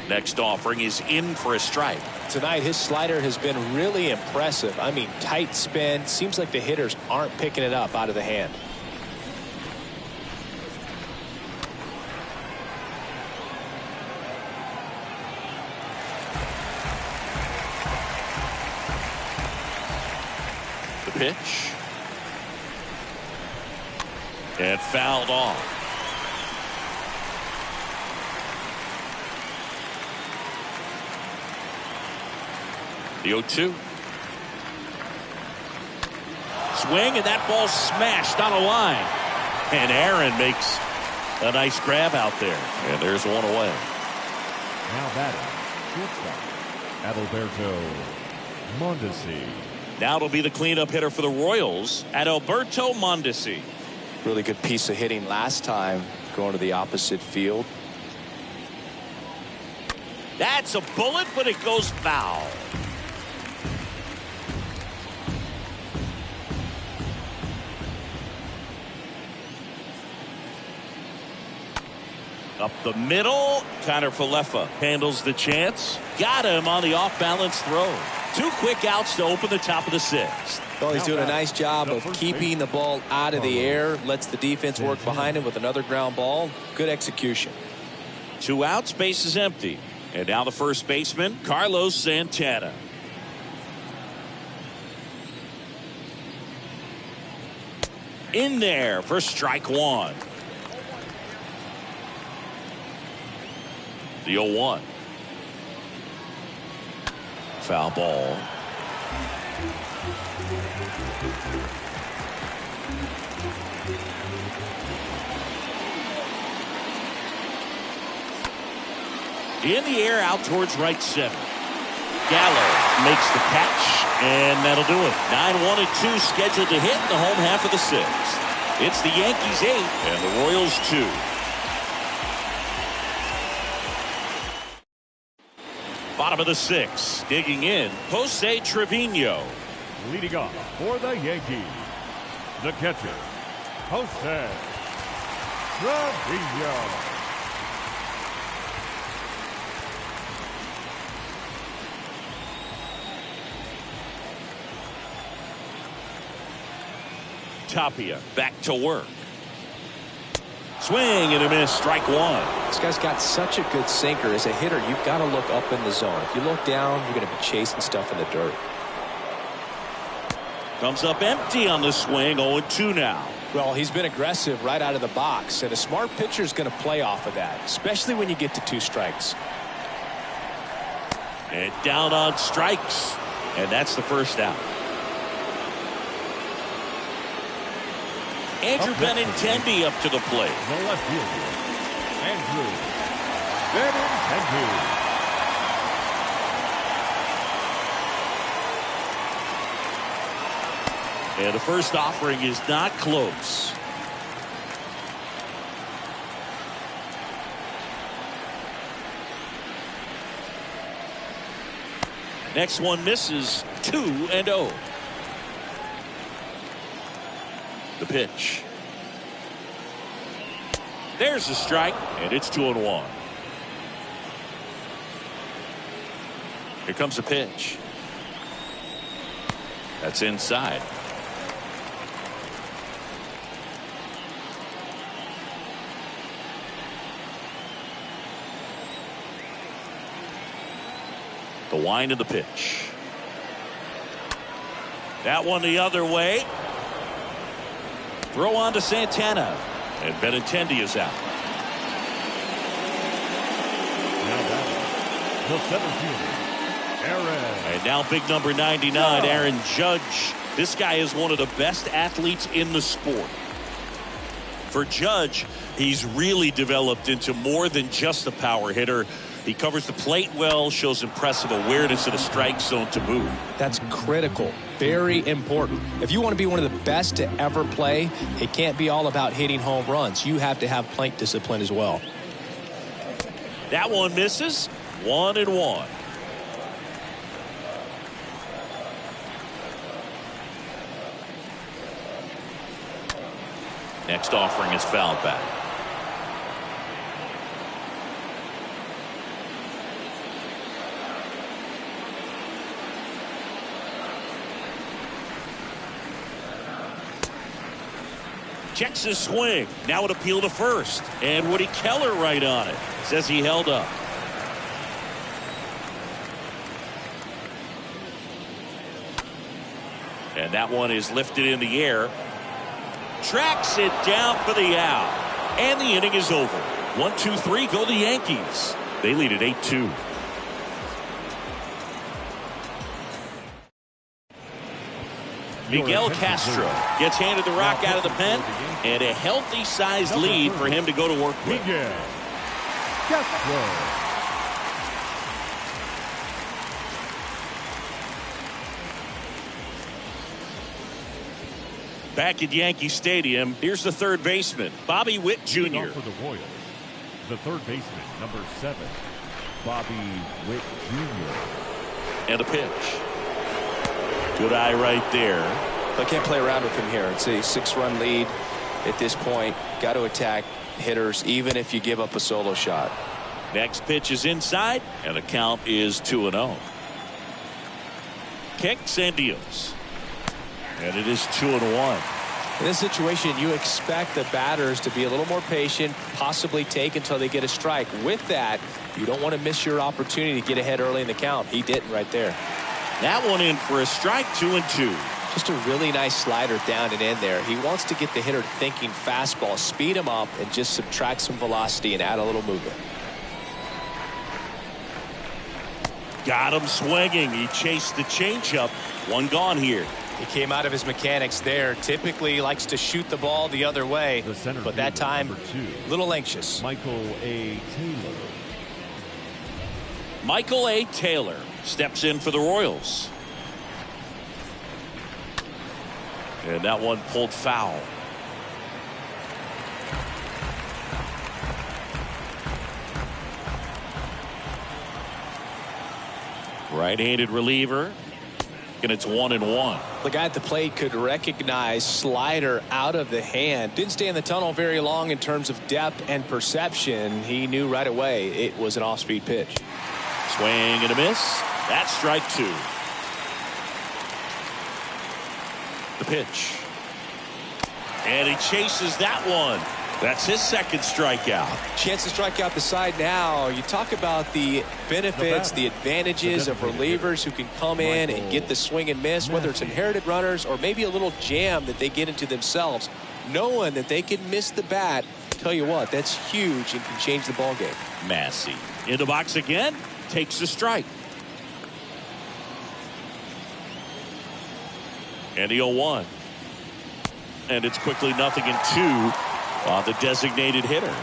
Next offering is in for a strike. Tonight, his slider has been really impressive. I mean, tight spin. Seems like the hitters aren't picking it up out of the hand. The pitch. And fouled off. The 0-2. Swing, and that ball smashed on a line. And Aaron makes a nice grab out there. And there's one away. Now batting, shortstop, Alberto Londisey. Now it'll be the cleanup hitter for the Royals, Alberto Londisey. Really good piece of hitting last time, going to the opposite field. That's a bullet, but it goes foul. Up the middle, Connor Falefa handles the chance. Got him on the off-balance throw. 2 quick outs to open the top of the 6th. Well, he's doing a nice job of keeping the ball out of the air. Lets the defense work behind him with another ground ball. Good execution. 2 outs, base is empty. And now the first baseman, Carlos Santana. In there for strike 1. The 0-1. Foul ball. In the air, out towards right center. Gallo makes the catch, and that'll do it. 9-1-2 scheduled to hit in the home half of the 6th. It's the Yankees 8 and the Royals 2. Bottom of the 6th, digging in, Jose Trevino. Leading off for the Yankees, the catcher, Jose Trevino. Tapia back to work. Swing and a miss, strike 1. This guy's got such a good sinker. As a hitter, you've got to look up in the zone. If you look down, you're going to be chasing stuff in the dirt. Comes up empty on the swing, 0-2 now. Well, he's been aggressive right out of the box, and a smart pitcher is going to play off of that, especially when you get to 2 strikes. And down on strikes, and that's the first out. Andrew Benintendi up to the plate. The left fielder, Andrew Benintendi. And the first offering is not close. Next one misses, 2-0. The pitch. There's a strike, and it's 2-1. Here comes a pitch. That's inside. The wind of the pitch. That one the other way. Throw on to Santana. And Benintendi is out. Now batting, the center fielder, Aaron. And now big number 99, Aaron Judge. This guy is one of the best athletes in the sport. For Judge, he's really developed into more than just a power hitter. He covers the plate well, shows impressive awareness in the strike zone to move. That's critical. Very important. If you want to be one of the best to ever play, it can't be all about hitting home runs. You have to have plate discipline as well. That one misses. 1-1. Next offering is fouled back. Checks his swing. Now an appeal to first. And Woody Keller right on it. Says he held up. And that one is lifted in the air. Tracks it down for the out. And the inning is over. 1-2-3 go the Yankees. They lead at 8-2. Miguel Castro gets handed the rock out of the pen, and a healthy-sized lead for him to go to work with. Miguel Castro. Back at Yankee Stadium, here's the third baseman, Bobby Witt Jr. For the Royals, the third baseman, number 7, Witt Jr. And a pitch. Good eye right there. I can't play around with him here. It's a 6-run lead at this point. Got to attack hitters even if you give up a solo shot. Next pitch is inside, and the count is 2-0. Kicks and deals. And it is 2-1. In this situation, you expect the batters to be a little more patient, possibly take until they get a strike. With that, you don't want to miss your opportunity to get ahead early in the count. He didn't right there. That one in for a strike, 2-2. Just a really nice slider down and in there. He wants to get the hitter thinking fastball, speed him up, and just subtract some velocity and add a little movement. Got him swinging. He chased the changeup. One gone here. He came out of his mechanics there. Typically he likes to shoot the ball the other way, but that time a little anxious. Michael A. Taylor. Michael A. Taylor steps in for the Royals. And that one pulled foul. Right-handed reliever. And it's 1-1. The guy at the plate could recognize slider out of the hand. Didn't stay in the tunnel very long in terms of depth and perception. He knew right away it was an off-speed pitch. Swing and a miss. That's strike 2. The pitch. And he chases that one. That's his second strikeout. Chance to strike out the side now. You talk about the benefits, the advantages of relievers who can come in and get the swing and miss, whether it's inherited runners or maybe a little jam that they get into themselves. Knowing that they can miss the bat, tell you what, that's huge and can change the ball game. Massey in the box again, takes the strike. And the 0-1. And it's quickly 0-2 on the designated hitter.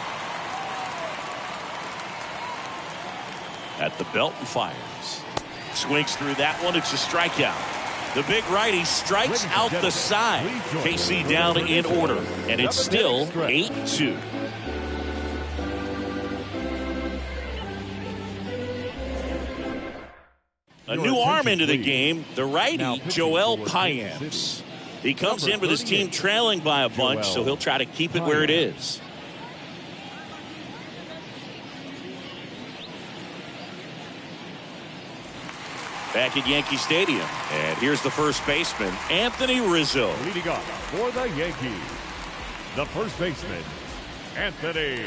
At the belt and fires. Swings through that one. It's a strikeout. The big righty strikes out the side. KC down in order. And it's still 8-2. A new arm into the game. The righty, Joel Payamps. He comes in with his team trailing by a bunch, so he'll try to keep it where it is. Back at Yankee Stadium. And here's the first baseman, Anthony Rizzo. Leading off for the Yankees, the first baseman, Anthony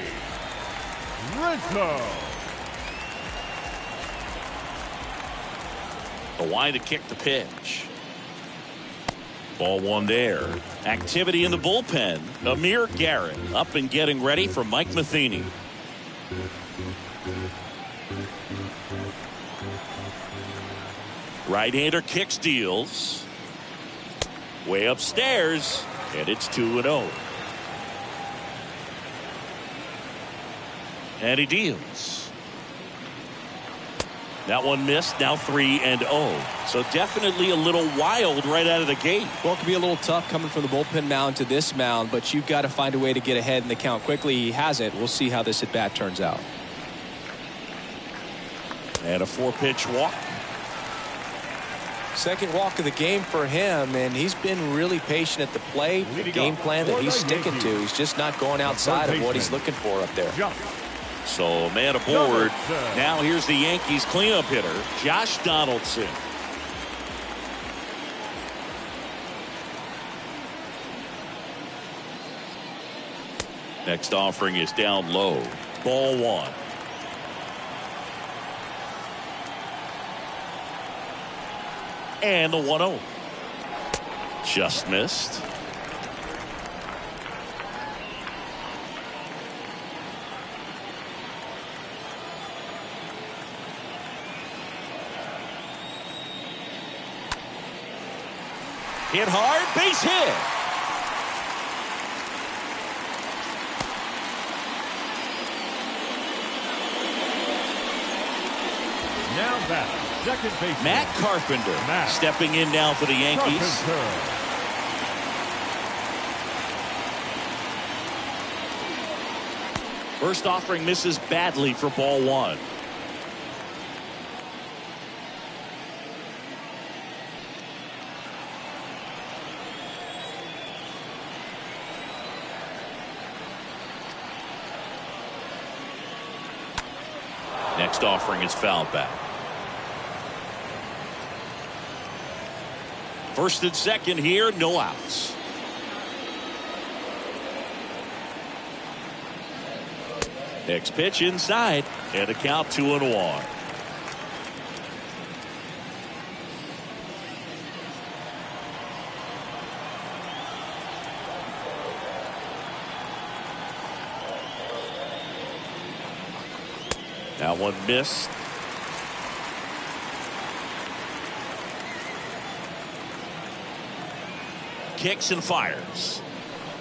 Rizzo. The wind to kick the pitch. Ball one there. Activity in the bullpen. Amir Garrett up and getting ready for Mike Matheny. Right-hander kicks, deals. Way upstairs. And it's 2-0. And he deals. That one missed. Now 3-0. So definitely a little wild right out of the gate. Well, it could be a little tough coming from the bullpen mound to this mound, but you've got to find a way to get ahead in the count quickly. He hasn't. We'll see how this at bat turns out. And a 4-pitch walk. Second walk of the game for him, and he's been really patient at the plate. The game plan that he's sticking to. He's just not going outside of what he's looking for up there. So man aboard. Now here's the Yankees cleanup hitter, Josh Donaldson. Next offering is down low. Ball one. And the 1-0. Just missed. Hit hard, base hit. Now back, second baseman, Matt Carpenter stepping in now for the Yankees. First offering misses badly for ball one. Next offering is fouled back. First and second here, no outs. Next pitch inside, and a count 2-1. That one missed. Kicks and fires.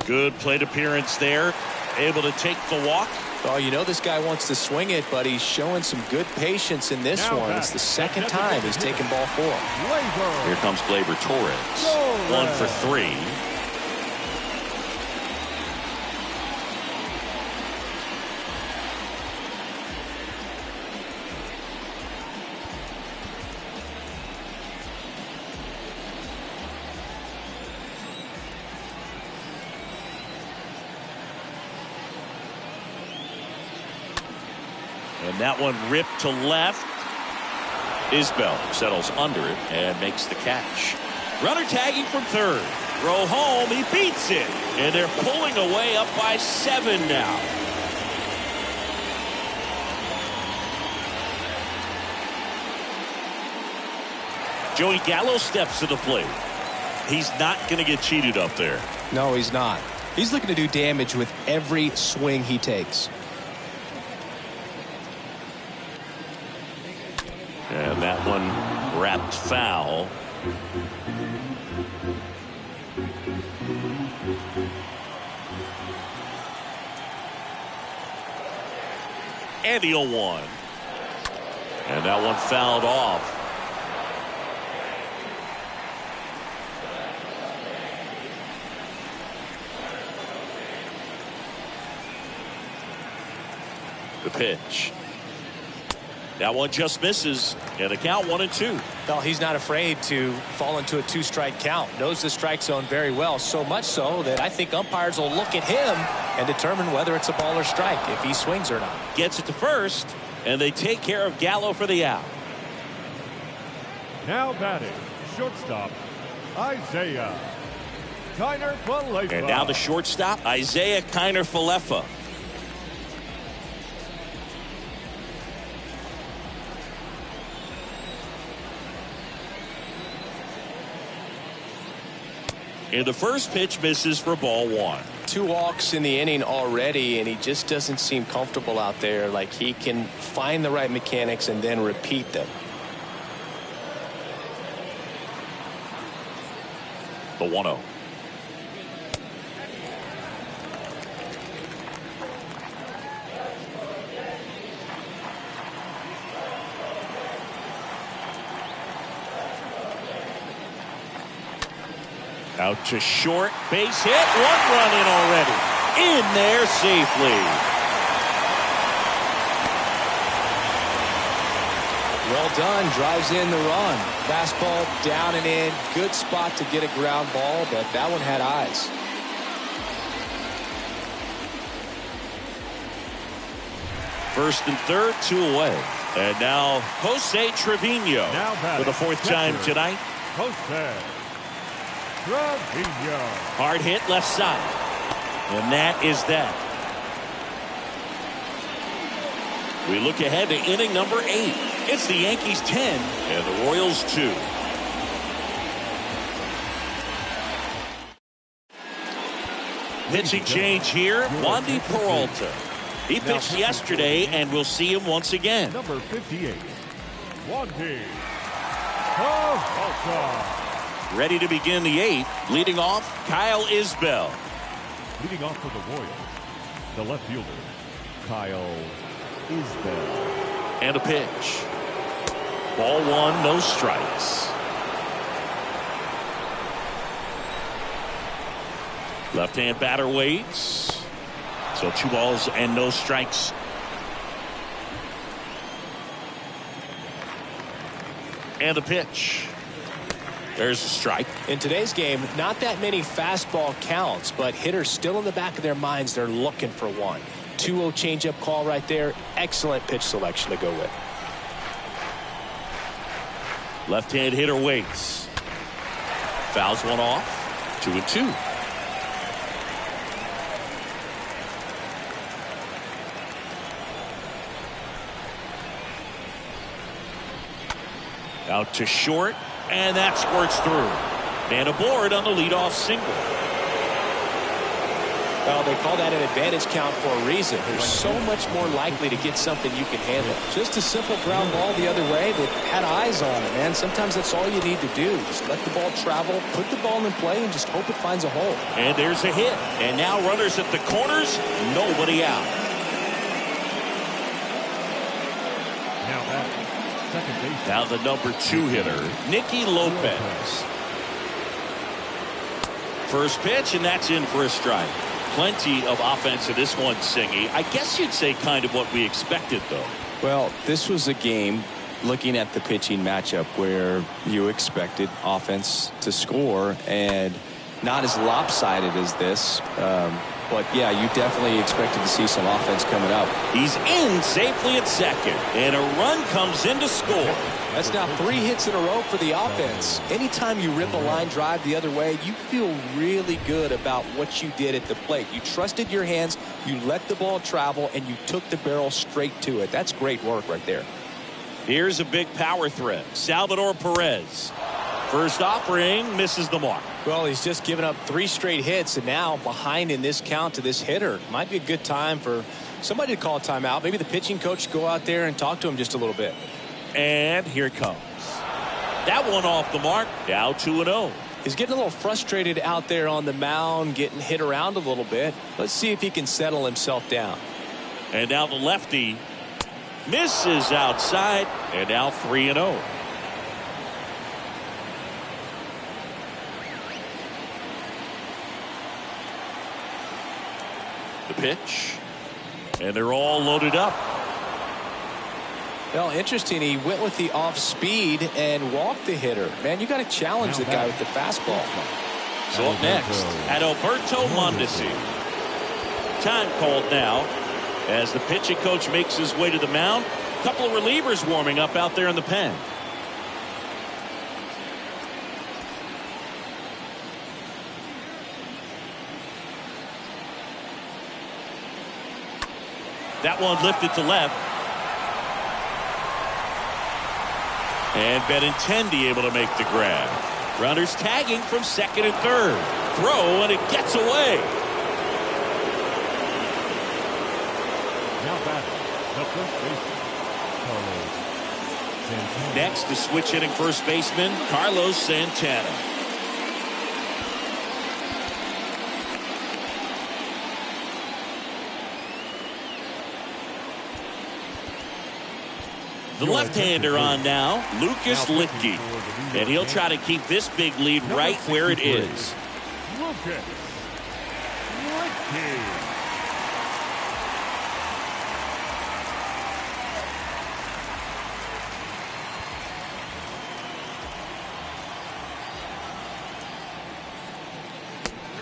Good plate appearance there. Able to take the walk. Oh, you know this guy wants to swing it, but he's showing some good patience in this one. It's the second time he's taken ball 4. Here comes Gleyber Torres. 1 for 3. And that one ripped to left. Isbell settles under it and makes the catch. Runner tagging from third. Throw home. He beats it. And they're pulling away up by 7 now. Joey Gallo steps to the plate. He's not going to get cheated up there. No, he's not. He's looking to do damage with every swing he takes. And that one wrapped foul. And the 0-1. And that one fouled off. The pitch. That one just misses, and a count 1-2. Well, he's not afraid to fall into a 2-strike count. Knows the strike zone very well, so much so that I think umpires will look at him and determine whether it's a ball or strike, if he swings or not. Gets it to first, and they take care of Gallo for the out. Now batting, shortstop, Isaiah Kiner-Falefa. And now the shortstop, Isaiah Kiner-Falefa. And the first pitch misses for ball 1. 2 walks in the inning already, and he just doesn't seem comfortable out there. Like he can find the right mechanics and then repeat them. The 1-0. Out to short, base hit, 1 run in already. In there safely. Well done, drives in the run. Fastball down and in, good spot to get a ground ball, but that one had eyes. First and third, 2 away. And now Jose Trevino for the 4th time tonight. Jose Trevino. Hard hit left side. And that is that. We look ahead to inning number 8. It's the Yankees 10 and the Royals 2. Pitching change here, Wandy Peralta. He pitched yesterday, and we'll see him once again. Number 58, Wandy Peralta. Ready to begin the 8th. Leading off, Kyle Isbell. Leading off for the Royals, the left fielder, Kyle Isbell. And a pitch. Ball 1, no strikes. Left-hand batter waits. So 2 balls and no strikes. And a pitch. There's a strike. In today's game, not that many fastball counts, but hitters still in the back of their minds, they're looking for one. 2-0 changeup call right there. Excellent pitch selection to go with. Left-hand hitter waits. Fouls one off. 2-2. Out to short, and that squirts through. And aboard on the leadoff single. Well, they call that an advantage count for a reason. They're so much more likely to get something you can handle. Just a simple ground ball the other way. They've had eyes on it, man. Sometimes that's all you need to do. Just let the ball travel, put the ball in play, and just hope it finds a hole. And there's a hit. And now runners at the corners, nobody out. Now back, second base. Now the number 2 hitter, Nikki Lopez. First pitch, and that's in for a strike. Plenty of offense in this one, Singy. I guess you'd say kind of what we expected, though. Well, this was a game, looking at the pitching matchup, where you expected offense to score, and not as lopsided as this. But, yeah, you definitely expected to see some offense coming up. He's in safely at second, and a run comes in to score. That's now 3 hits in a row for the offense. Anytime you rip a line drive the other way, you feel really good about what you did at the plate. You trusted your hands, you let the ball travel, and you took the barrel straight to it. That's great work right there. Here's a big power threat. Salvador Perez. First offering misses the mark. Well, he's just given up 3 straight hits, and now behind in this count to this hitter. Might be a good time for somebody to call a timeout. Maybe the pitching coach go out there and talk to him just a little bit. And here it comes. That one off the mark. Now 2-0. He's getting a little frustrated out there on the mound, getting hit around a little bit. Let's see if he can settle himself down. And now the lefty misses outside. And now 3-0. The pitch. And they're all loaded up. Well, interesting. He went with the off speed and walked the hitter. Man, you got to challenge the guy with the fastball. So up next at Alberto Londisey. Time called now as the pitching coach makes his way to the mound. A couple of relievers warming up out there in the pen. That one lifted to left. And Benintendi able to make the grab. Runners tagging from second and third. Throw, and it gets away. Now batting, the first baseman, Carlos Santana. Next, the switch hitting first baseman, Carlos Santana. The left-hander on now, Lucas Litke. And he'll try to keep this big lead right where it is. Lucas Litke.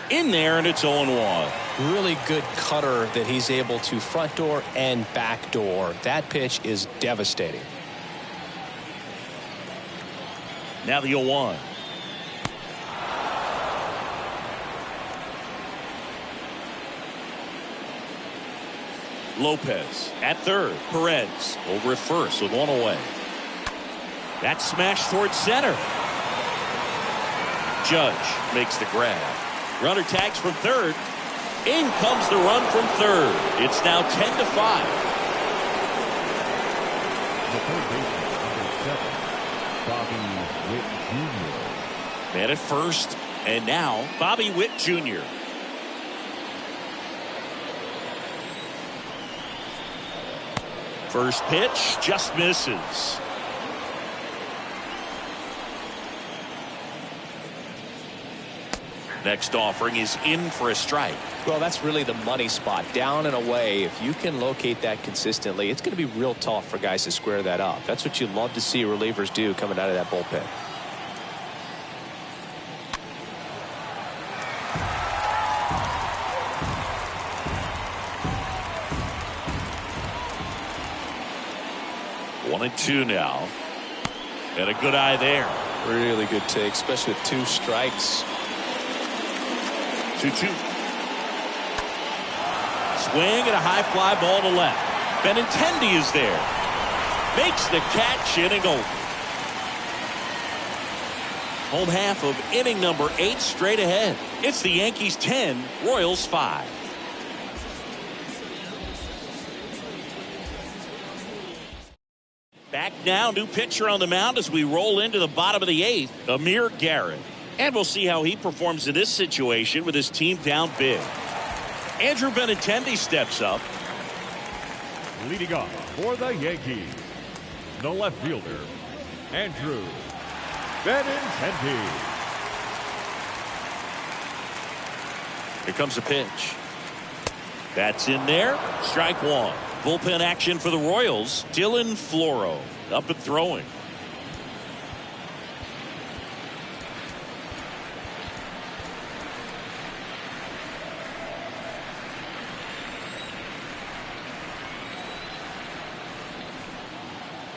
In there, and it's 0-1. Really good cutter that he's able to front door and back door. That pitch is devastating. Now the 0-1. Lopez at third. Perez over at first with one away. That smash towards center. Judge makes the grab. Runner tags from third. In comes the run from third. It's now 10-5. The third baseman, number 7, Bobby Witt Jr. Man at first, and now Bobby Witt Jr. First pitch just misses. Next offering is in for a strike. Well, that's really the money spot. Down and away. If you can locate that consistently, it's going to be real tough for guys to square that up. That's what you love to see relievers do coming out of that bullpen. 1-2 now. And a good eye there. Really good take, especially with 2 strikes. 2-2. Swing and a high fly ball to left. Benintendi is there. Makes the catch, inning over. Home half of inning number 8 straight ahead. It's the Yankees 10, Royals 5. Back now, new pitcher on the mound as we roll into the bottom of the 8th, Amir Garrett. And we'll see how he performs in this situation with his team down big. Andrew Benintendi steps up. Leading off for the Yankees, the left fielder, Andrew Benintendi. Here comes a pitch. That's in there. Strike 1. Bullpen action for the Royals. Dylan Floro up and throwing.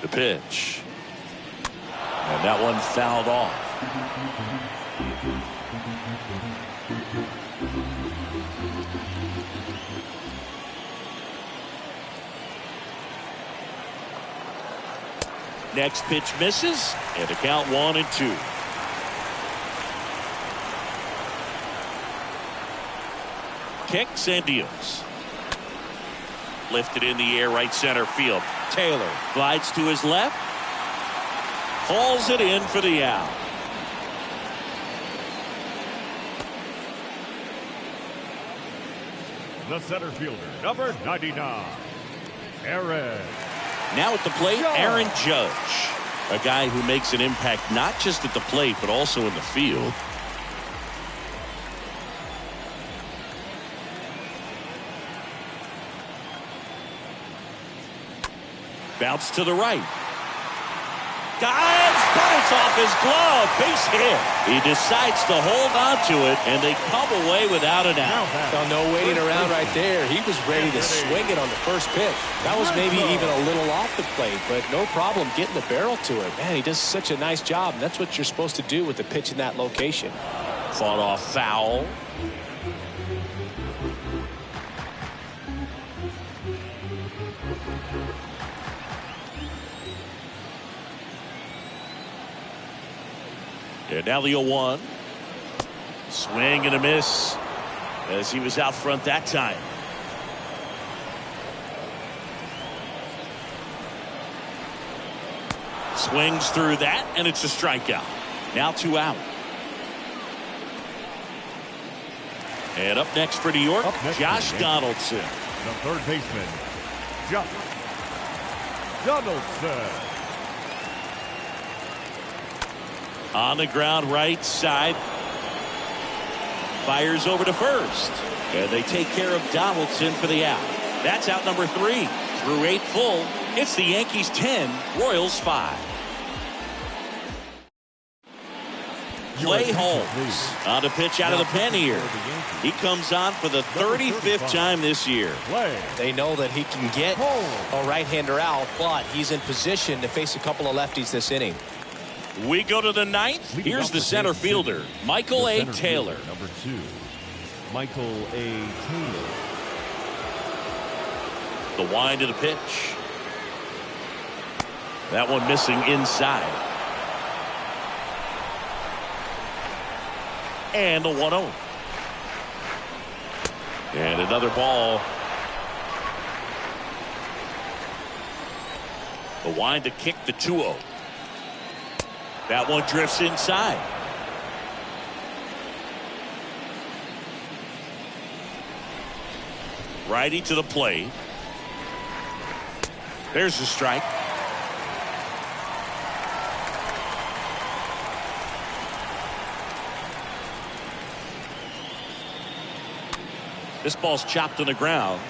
The pitch. And that one fouled off. Next pitch misses, and the count 1-2. Kicks and deals. Lifted in the air, right center field. Taylor glides to his left. Hauls it in for the out. The center fielder, number 99, Aaron. Now at the plate, Aaron Judge. A guy who makes an impact not just at the plate, but also in the field. Bounce to the right. Dives off his glove. Base hit. He decides to hold on to it, and they come away without an out. Well, no waiting around right there. He was ready to swing it on the first pitch. That was maybe even a little off the plate, but no problem getting the barrel to it. Man, he does such a nice job, and that's what you're supposed to do with the pitch in that location. Fought off foul. And now the 0-1. Swing and a miss as he was out front that time. Swings through that, and it's a strikeout. Now 2 out. And up next for New York, Josh Donaldson. The third baseman, Josh Donaldson. On the ground right side. Fires over to first. And they take care of Donaldson for the out. That's out number 3. Through 8 full. It's the Yankees 10, Royals 5. Clay Holmes on the pitch out of the pen here. He comes on for the 35th time this year. They know that he can get a right-hander out, but he's in position to face a couple of lefties this inning. We go to the 9th. Here's the center fielder, Michael A. Taylor. Number 2, Michael A. Taylor. The wind of the pitch. That one missing inside. And the 1-0. And another ball. The wind to kick the 2-0. That one drifts inside. Righty to the plate. There's the strike. This ball's chopped to the ground.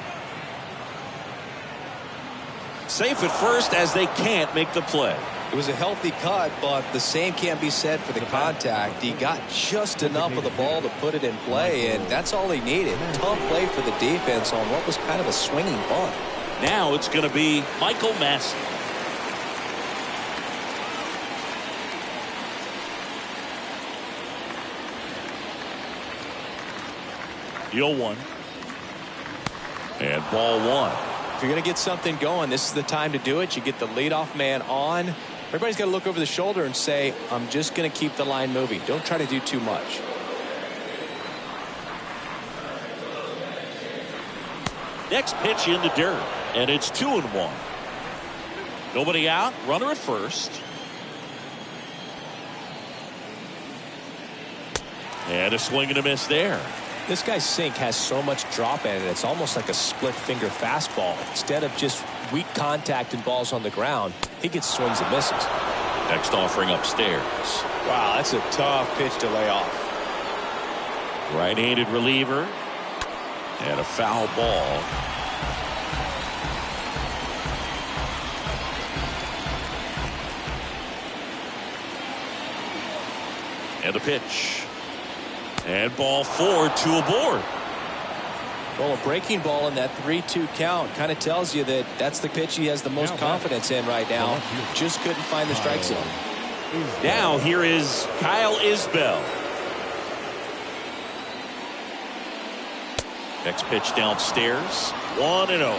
Safe at first as they can't make the play. It was a healthy cut, but the same can't be said for the contact. He got just enough of the ball to put it in play, and that's all he needed. Tough play for the defense on what was kind of a swinging bunt. Now it's going to be Michael Massey. 0-1. And ball 1. If you're going to get something going, this is the time to do it. You get the leadoff man on. Everybody's got to look over the shoulder and say, I'm just going to keep the line moving. Don't try to do too much. Next pitch in the dirt, and it's 2-1. Nobody out, runner at first. And a swing and a miss there. This guy's sink has so much drop in it. It's almost like a split finger fastball. Instead of just weak contact and balls on the ground, he gets swings and misses. Next offering upstairs. Wow, that's a tough pitch to lay off. Right-handed reliever. And a foul ball. And the pitch. And ball 4, 2 aboard. Well, a breaking ball in that 3-2 count kind of tells you that that's the pitch he has the most confidence in right now. Just couldn't find the strike zone. Now here is Kyle Isbell. Next pitch downstairs. 1-0.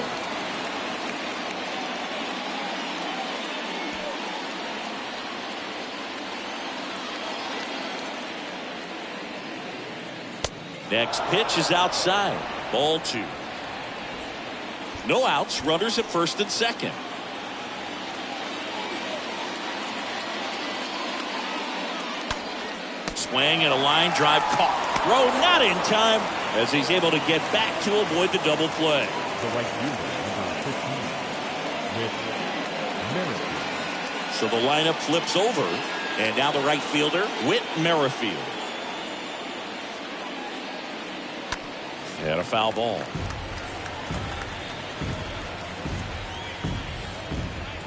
Next pitch is outside. Ball 2. No outs. Runners at first and second. Swing and a line drive caught. Throw not in time as he's able to get back to avoid the double play. The right fielder, number 15, Witt Jr. So the lineup flips over, and now the right fielder, Whit Merrifield. And a foul ball.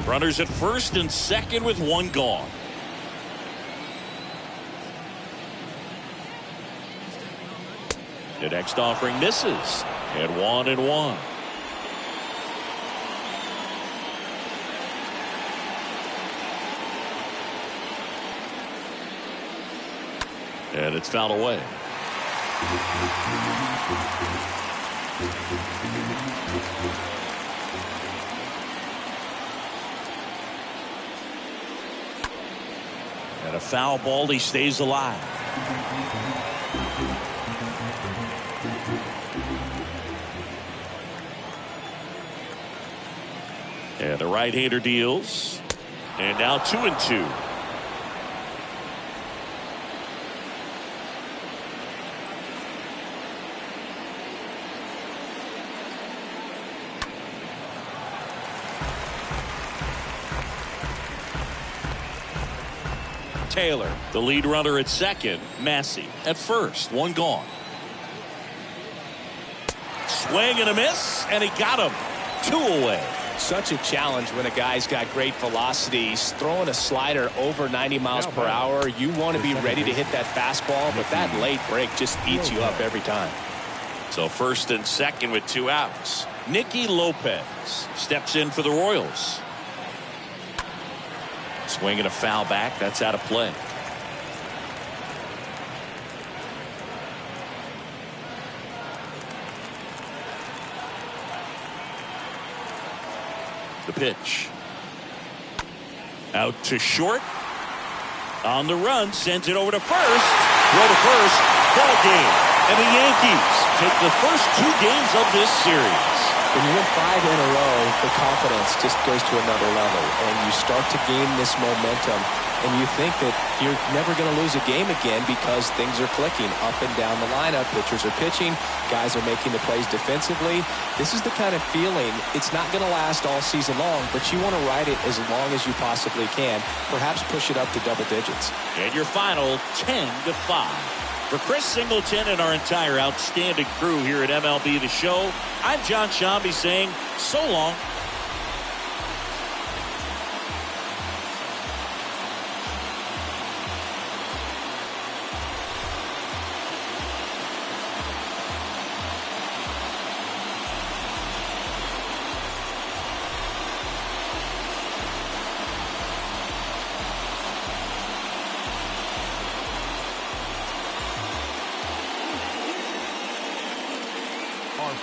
Runners at first and second with 1 gone. The next offering misses. And 1-1. And it's fouled away. And a foul ball. He stays alive. And the right-hander deals. And now 2-2. Taylor, the lead runner at second. Massey at first. 1 gone. Swing and a miss, and he got him. 2 away. Such a challenge when a guy's got great velocity. He's throwing a slider over 90 miles per hour. You want to be ready to hit that fastball, but that late break just eats you up every time. So first and second with 2 outs. Nikki Lopez steps in for the Royals. Swing and a foul back. That's out of play. The pitch. Out to short. On the run. Sends it over to first. Throw to first. Ball game. And the Yankees take the first 2 games of this series. When you win 5 in a row, the confidence just goes to another level, and you start to gain this momentum, and you think that you're never going to lose a game again because things are clicking up and down the lineup. Pitchers are pitching, guys are making the plays defensively. This is the kind of feeling, it's not going to last all season long, but you want to ride it as long as you possibly can, perhaps push it up to double digits. And your final 10-5. For Chris Singleton and our entire outstanding crew here at MLB The Show, I'm John Shambi saying so long.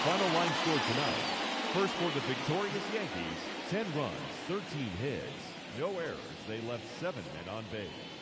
final line score tonight. First for the victorious Yankees, 10 runs, 13 hits, no errors. They left 7 men on base.